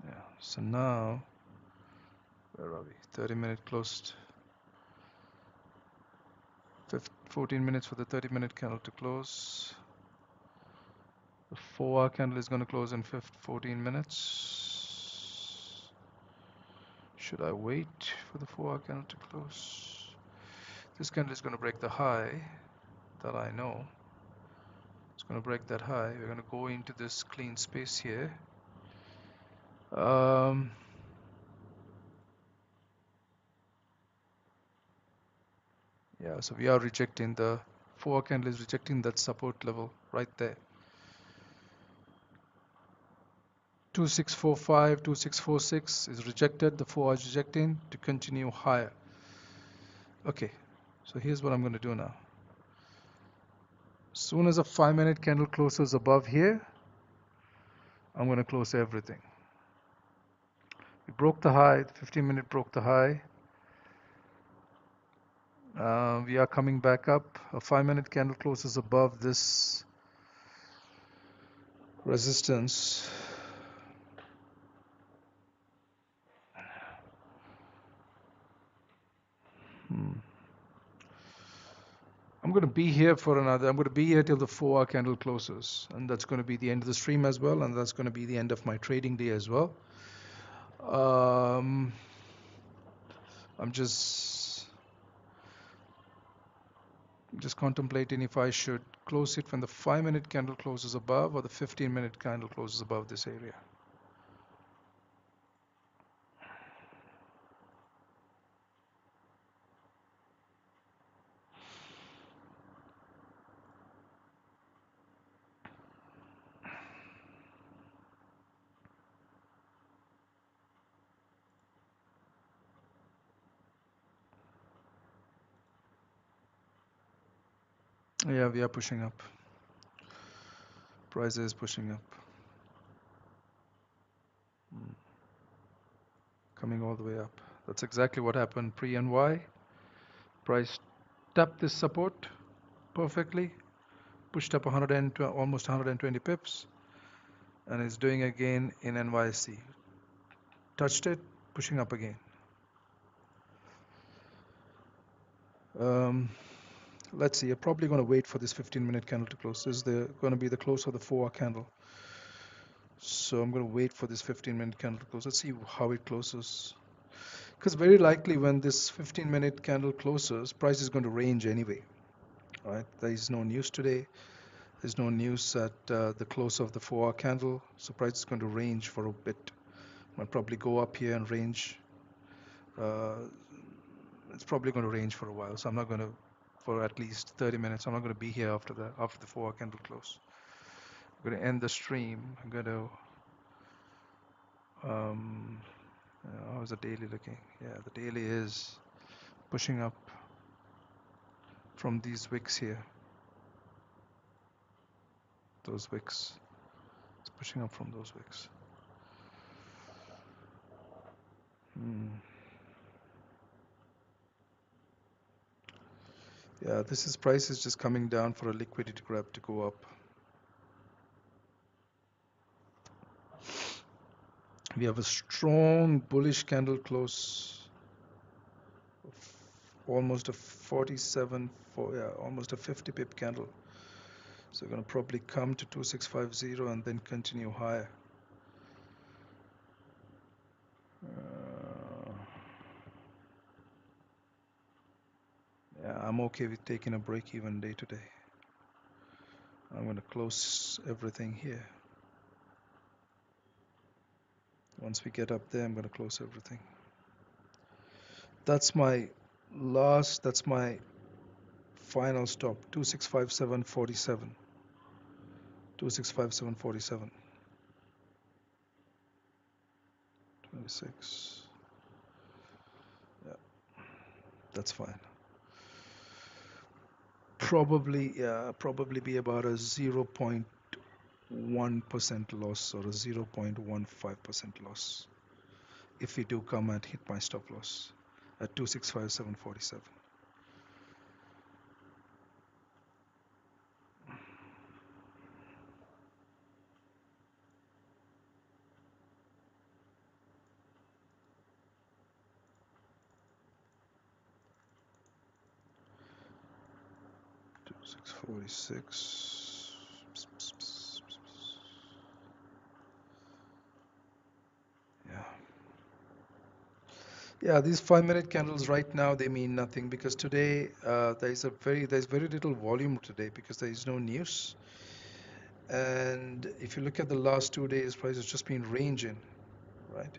Yeah, so now, where are we? 30-minute closed. 14 minutes for the 30-minute candle to close. The 4-hour candle is going to close in 14 minutes. Should I wait for the 4-hour candle to close? This candle is going to break the high that I know. It's going to break that high. We're going to go into this clean space here. Yeah, so we are rejecting the 4-hour candle is rejecting that support level right there. 2645, 2646 is rejected. The 4 hour is rejecting to continue higher. Okay, so here's what I'm going to do now. As soon as a 5-minute candle closes above here, I'm going to close everything. We broke the high, the 15-minute broke the high. We are coming back up. A 5-minute candle closes above this resistance. I'm going to be here for another. I'm going to be here till the 4-hour candle closes, and that's going to be the end of the stream as well, and that's going to be the end of my trading day as well. I'm just contemplating if I should close it when the 5-minute candle closes above or the 15-minute candle closes above this area. Yeah, we are pushing up. Price is pushing up. Coming all the way up. That's exactly what happened pre-NY. Price tapped this support perfectly, pushed up almost 120 pips, and is doing again in NYC. Touched it, pushing up again. Let's see. I'm probably going to wait for this 15-minute candle to close. This is going to be the close of the 4-hour candle. So I'm going to wait for this 15-minute candle to close. Let's see how it closes. Because very likely when this 15-minute candle closes, price is going to range anyway. Right? There is no news today. There's no news at the close of the 4-hour candle. So price is going to range for a bit. Might probably go up here and range. It's probably going to range for a while. So I'm not going to, for at least 30 minutes, I'm not going to be here after the 4-hour candle close. I'm going to end the stream. I'm going to how's the daily looking? Yeah, the daily is pushing up from these wicks here. Those wicks. It's pushing up from those wicks. Yeah, price is just coming down for a liquidity grab to go up. We have a strong bullish candle close. Almost a 47, almost a 50 pip candle. So we're going to probably come to 2650 and then continue higher. Yeah, I'm okay with taking a break even day today. I'm going to close everything here. Once we get up there, I'm going to close everything. That's my final stop, 2657.47. 2657.47. 26. Yeah, that's fine. Probably be about a 0.1% loss or a 0.15% loss if we do come and hit my stop loss at 2657.47. Yeah, these 5-minute candles right now, they mean nothing because today there's very little volume today because there is no news. And if you look at the last 2 days, price has just been ranging, right?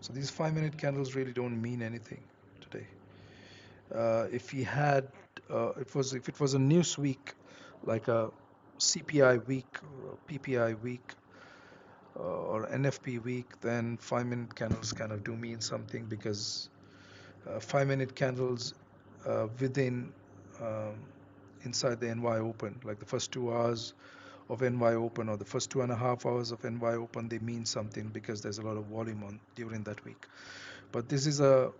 So these 5-minute candles really don't mean anything today. If it was a news week, like a CPI week, or PPI week, or NFP week, then 5-minute candles kind of do mean something because 5-minute candles within inside the NY open, like the first 2 hours of NY Open, or the first 2.5 hours of NY Open, they mean something because there's a lot of volume on during that week. But this is a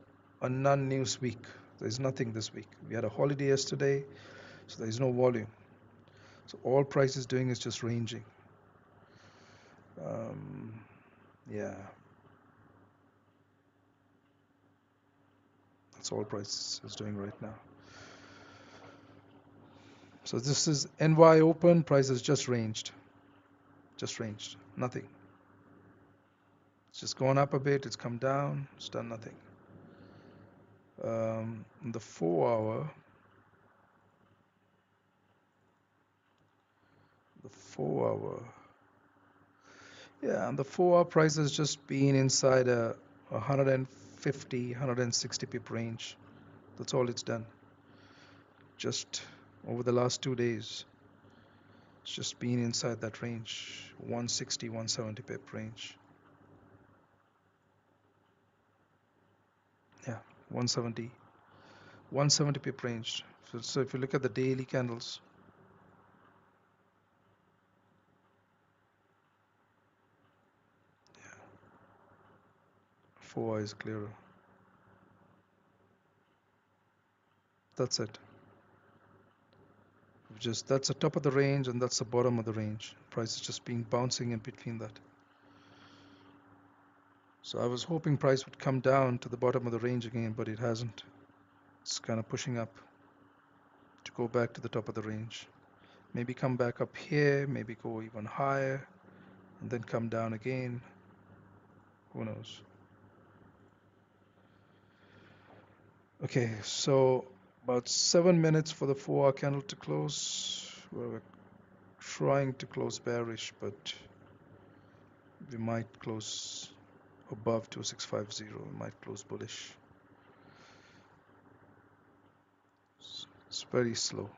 non-news week. There's nothing this week. We had a holiday yesterday, so there's no volume. So all price is doing is just ranging. Yeah, that's all price is doing right now. So this is NY Open, price has just ranged, nothing. It's just gone up a bit, it's come down, it's done nothing. The 4 hour, yeah, and the 4 hour price has just been inside a 150, 160 pip range. That's all it's done. Just over the last 2 days, it's just been inside that range, 160, 170 pip range. Yeah, 170 pip range. So if you look at the daily candles, yeah, 4 is clearer. That's it. Just that's the top of the range and that's the bottom of the range. Price is just being bouncing in between that. So I was hoping price would come down to the bottom of the range again, but it hasn't. It's kind of pushing up to go back to the top of the range. Maybe come back up here, maybe go even higher, and then come down again. Who knows? Okay, so about 7 minutes for the 4 hour candle to close. We're trying to close bearish, but we might close above 2650. We might close bullish. It's very slow.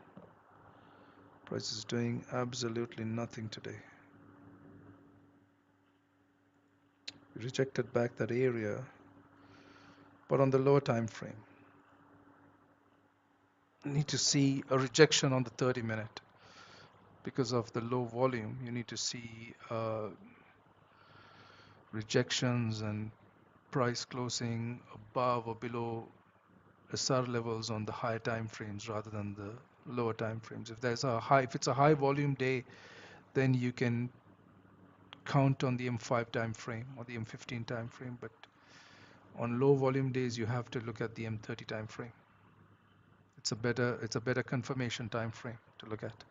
Price is doing absolutely nothing today. We rejected back that area, but on the lower time frame. Need to see a rejection on the 30-minute. Because of the low volume, you need to see rejections and price closing above or below SR levels on the high time frames rather than the lower time frames. If it's a high volume day, then you can count on the M5 time frame or the M15 time frame, but on low volume days you have to look at the M30 time frame. It's a better confirmation time frame to look at.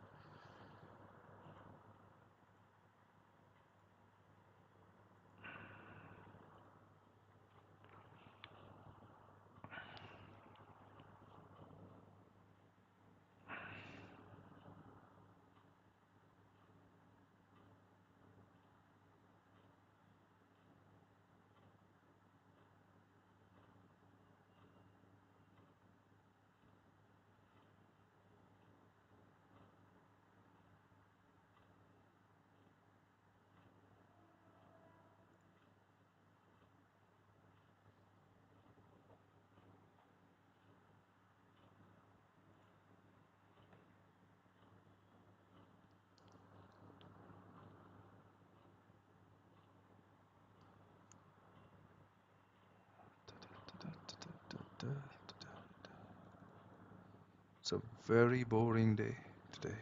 It's a very boring day today.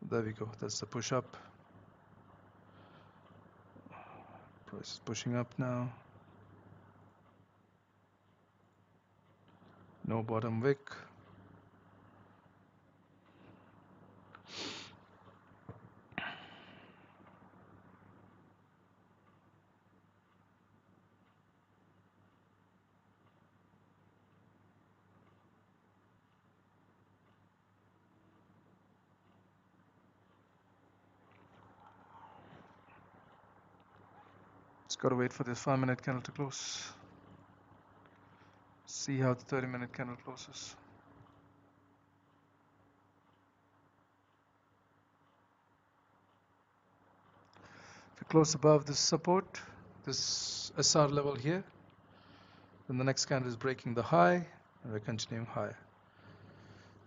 There we go. That's the push up. Price is pushing up now. No bottom wick. It's got to wait for this 5-minute candle to close. See how the 30-minute candle closes. If we close above this support, this SR level here, then the next candle is breaking the high and we're continuing higher.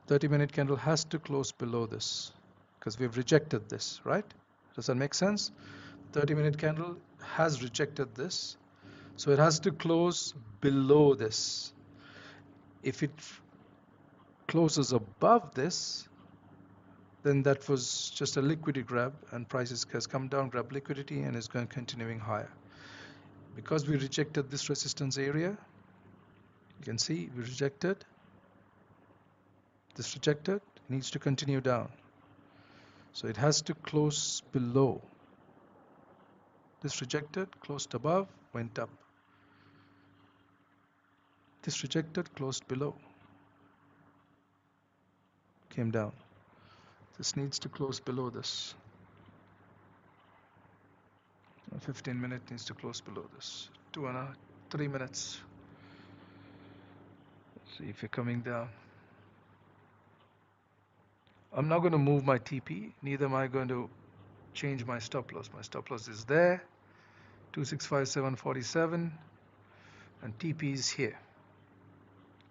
30-minute candle has to close below this because we've rejected this, right? Does that make sense? 30-minute candle has rejected this, so it has to close below this. If it closes above this, then that was just a liquidity grab, and prices has come down, grab liquidity, and is going continuing higher. Because we rejected this resistance area, you can see we rejected this, rejected, it needs to continue down. So it has to close below. This rejected, closed above, went up. This rejected, closed below, came down. This needs to close below this. 15-minute needs to close below this. 3 minutes. Let's see if you're coming down. I'm not going to move my TP, neither am I going to change my stop loss. My stop loss is there, 2657.47, and TP is here,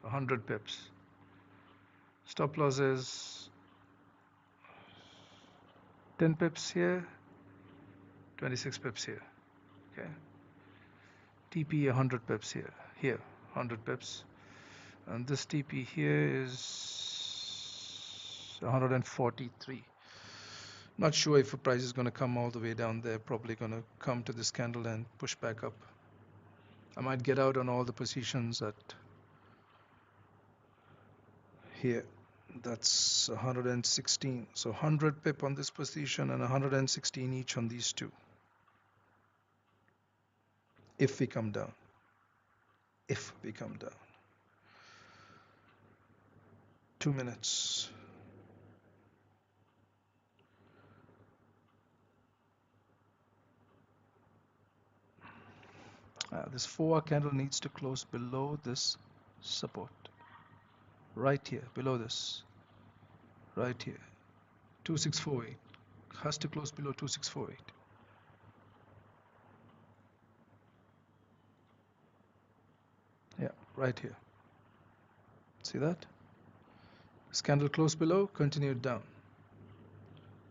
100 pips. Stop loss is 10 pips here, 26 pips here. Okay. TP 100 pips here, 100 pips, and this TP here is 143. Not sure if the price is going to come all the way down there. Probably going to come to this candle and push back up. I might get out on all the positions at here. That's 116. So 100 pip on this position and 116 each on these two. If we come down. If we come down. 2 minutes. This 4-hour candle needs to close below this support. Right here, below this. Right here. 2648. Has to close below 2648. Yeah, right here. See that? This candle closed below, continued down.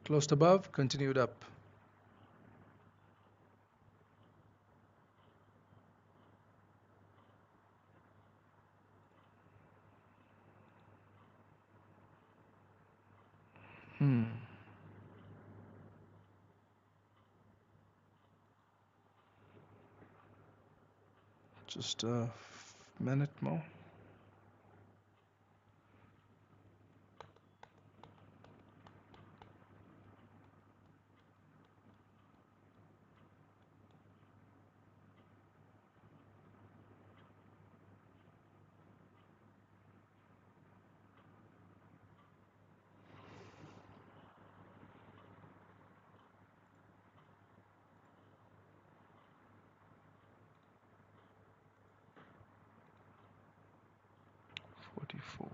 Closed above, continued up. Just a minute more. $44.28.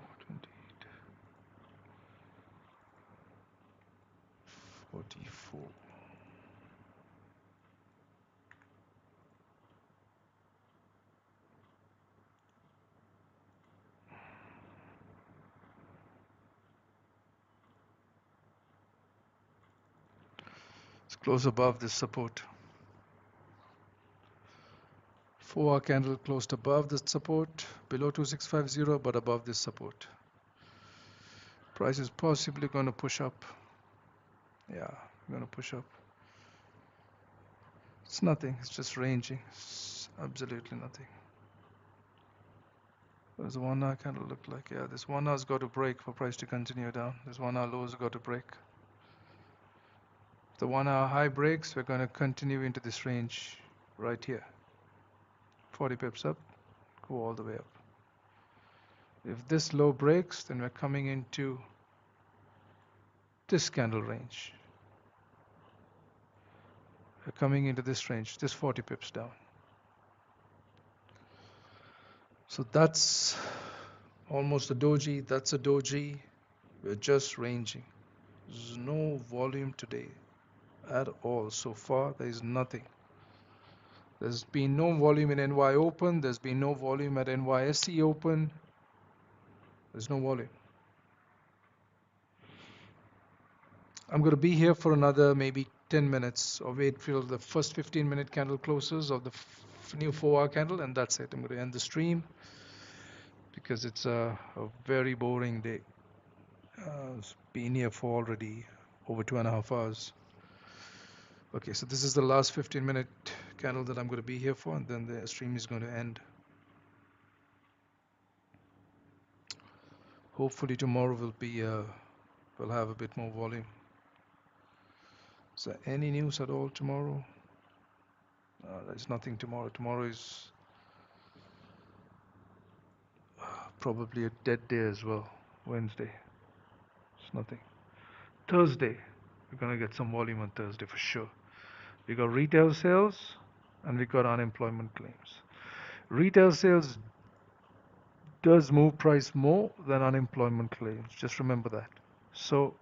$44. It's close above this support. 4-hour candle closed above this support, below 2650, but above this support. Price is possibly going to push up. Yeah, going to push up. It's nothing. It's just ranging. It's absolutely nothing. What does the 1-hour candle look like? Yeah, this 1 hour's got to break for price to continue down. This 1 hour low's got to break. If the 1 hour high breaks, we're going to continue into this range right here. 40 pips up, go all the way up. If this low breaks, then we're coming into this candle range. We're coming into this range, this 40 pips down. So that's almost a doji, that's a doji. We're just ranging. There's no volume today at all. So far, there is nothing. There's been no volume in NY Open. There's been no volume at NYSE Open. There's no volume. I'm going to be here for another maybe 10 minutes or wait till the first 15-minute candle closes of the new 4-hour candle, and that's it. I'm going to end the stream because it's a very boring day. It's been here for already over 2.5 hours. Okay, so this is the last 15-minute candle that I'm going to be here for, and then the stream is going to end. Hopefully tomorrow we'll have a bit more volume. Is there any news at all tomorrow? There's nothing tomorrow. Tomorrow is probably a dead day as well. Wednesday. It's nothing. Thursday. We're gonna get some volume on Thursday for sure. We got retail sales and we got unemployment claims. Retail sales does move price more than unemployment claims. Just remember that. So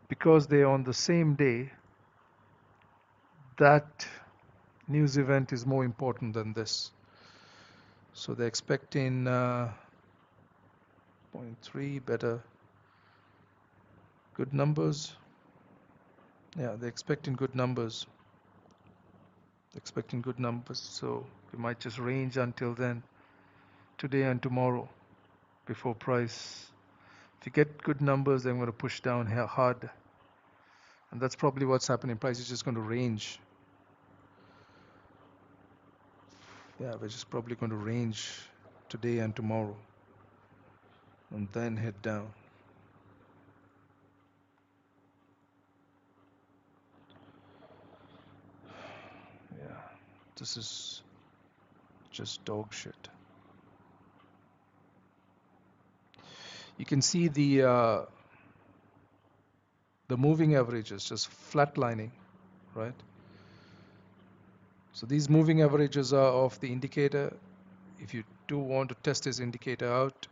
because they're on the same day, that news event is more important than this. So they're expecting 0.3 better, good numbers. Yeah, they're expecting good numbers. They're expecting good numbers. So we might just range until then, today and tomorrow, before price. If you get good numbers, then I'm going to push down here hard. And that's probably what's happening. Price is just going to range. Yeah, we're just probably going to range today and tomorrow. And then head down. Yeah, this is just dog shit. You can see the moving averages just flatlining, right? So these moving averages are of the indicator. If you do want to test this indicator out,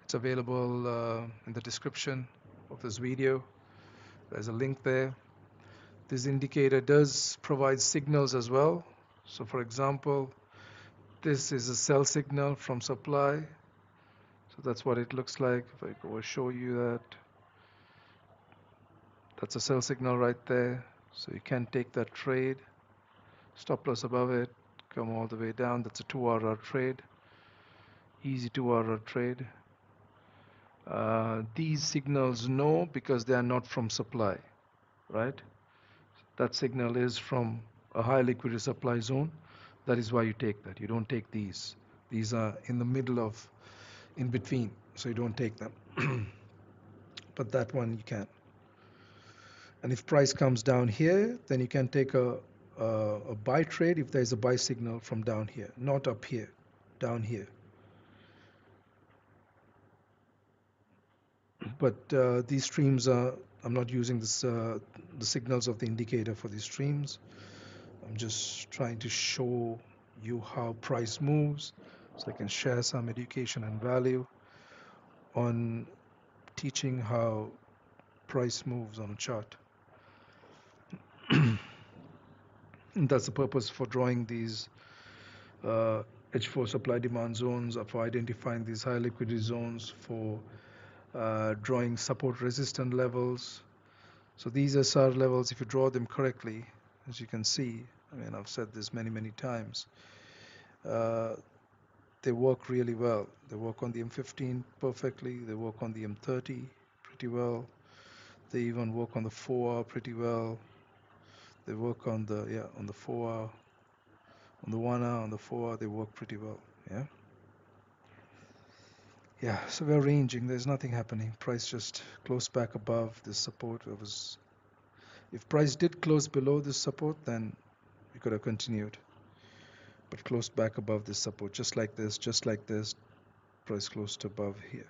it's available in the description of this video. There's a link there. This indicator does provide signals as well. So for example, this is a sell signal from supply. So that's what it looks like. If I go show you that, that's a sell signal right there. So you can take that trade. Stop loss above it, come all the way down. That's a 2-hour trade. Easy 2-hour trade. These signals no, because they are not from supply, right? That signal is from a high liquidity supply zone. That is why you take that. You don't take these. These are in the middle of, in between, so you don't take them. But that one you can. And if price comes down here, then you can take a buy trade if there's a buy signal from down here, not up here, down here. But these streams are, I'm not using this, the signals of the indicator for these streams. I'm just trying to show you how price moves, so I can share some education and value on teaching how price moves on a chart. And that's the purpose for drawing these H4 supply demand zones, for identifying these high liquidity zones, for drawing support resistance levels. So these SR levels, if you draw them correctly, as you can see, I mean, I've said this many times, they work really well. They work on the M15 perfectly. They work on the M30 pretty well. They even work on the 4-hour pretty well. They work on the, on the 4-hour, on the 1-hour, on the 4-hour, they work pretty well, Yeah, so we're ranging. There's nothing happening. Price just closed back above this support. If price did close below this support, then we could have continued. But closed back above this support, just like this, price closed above here.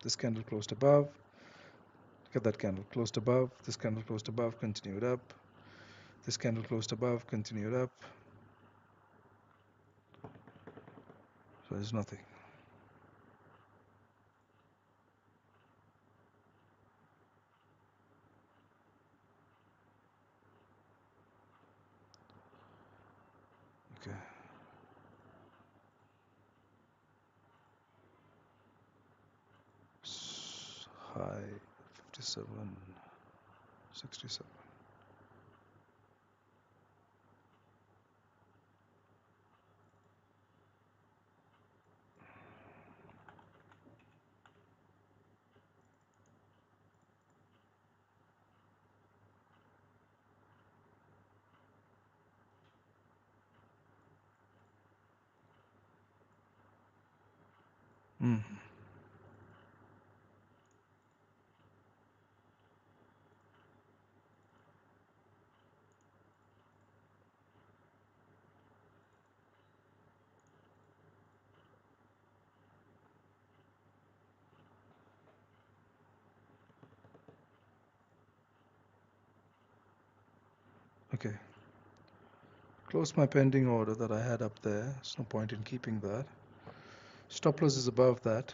This candle closed above. Look at that candle closed above. This candle closed above, continued up. This candle closed above, continued up. So there's nothing. Okay. High 57. 67. Mm. Okay. Close my pending order that I had up there. There's no point in keeping that. Stop loss is above that.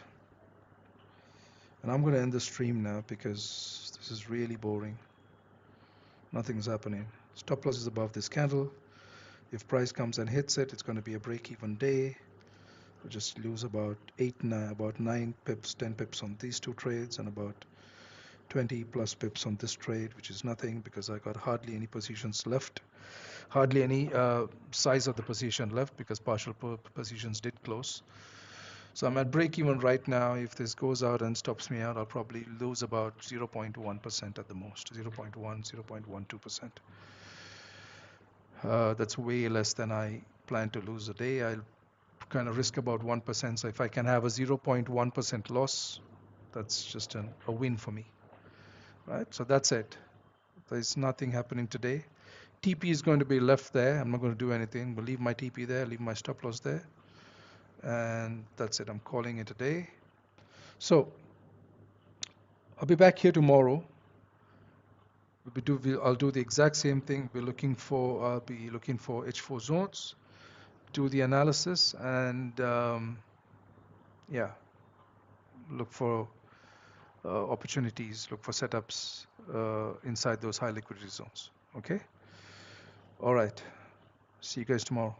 And I'm going to end the stream now because this is really boring. Nothing's happening. Stop loss is above this candle. If price comes and hits it, it's going to be a break-even day. I'll just lose about 9 pips, 10 pips on these two trades, and about 20 plus pips on this trade, which is nothing because I got hardly any positions left. Hardly any size of the position left because partial positions did close. So I'm at break even right now. If this goes out and stops me out, I'll probably lose about 0.1% at the most, 0.1, 0.12%. That's way less than I plan to lose a day. I'll kind of risk about 1%. So if I can have a 0.1% loss, that's just a win for me, right? So that's it. There's nothing happening today. TP is going to be left there. I'm not going to do anything. We'll leave my TP there, leave my stop loss there. And that's it. I'm calling it a day. So I'll be back here tomorrow. I'll do the exact same thing. I'll be looking for H4 zones, do the analysis, and yeah, look for opportunities, look for setups inside those high liquidity zones. Okay. All right. See you guys tomorrow.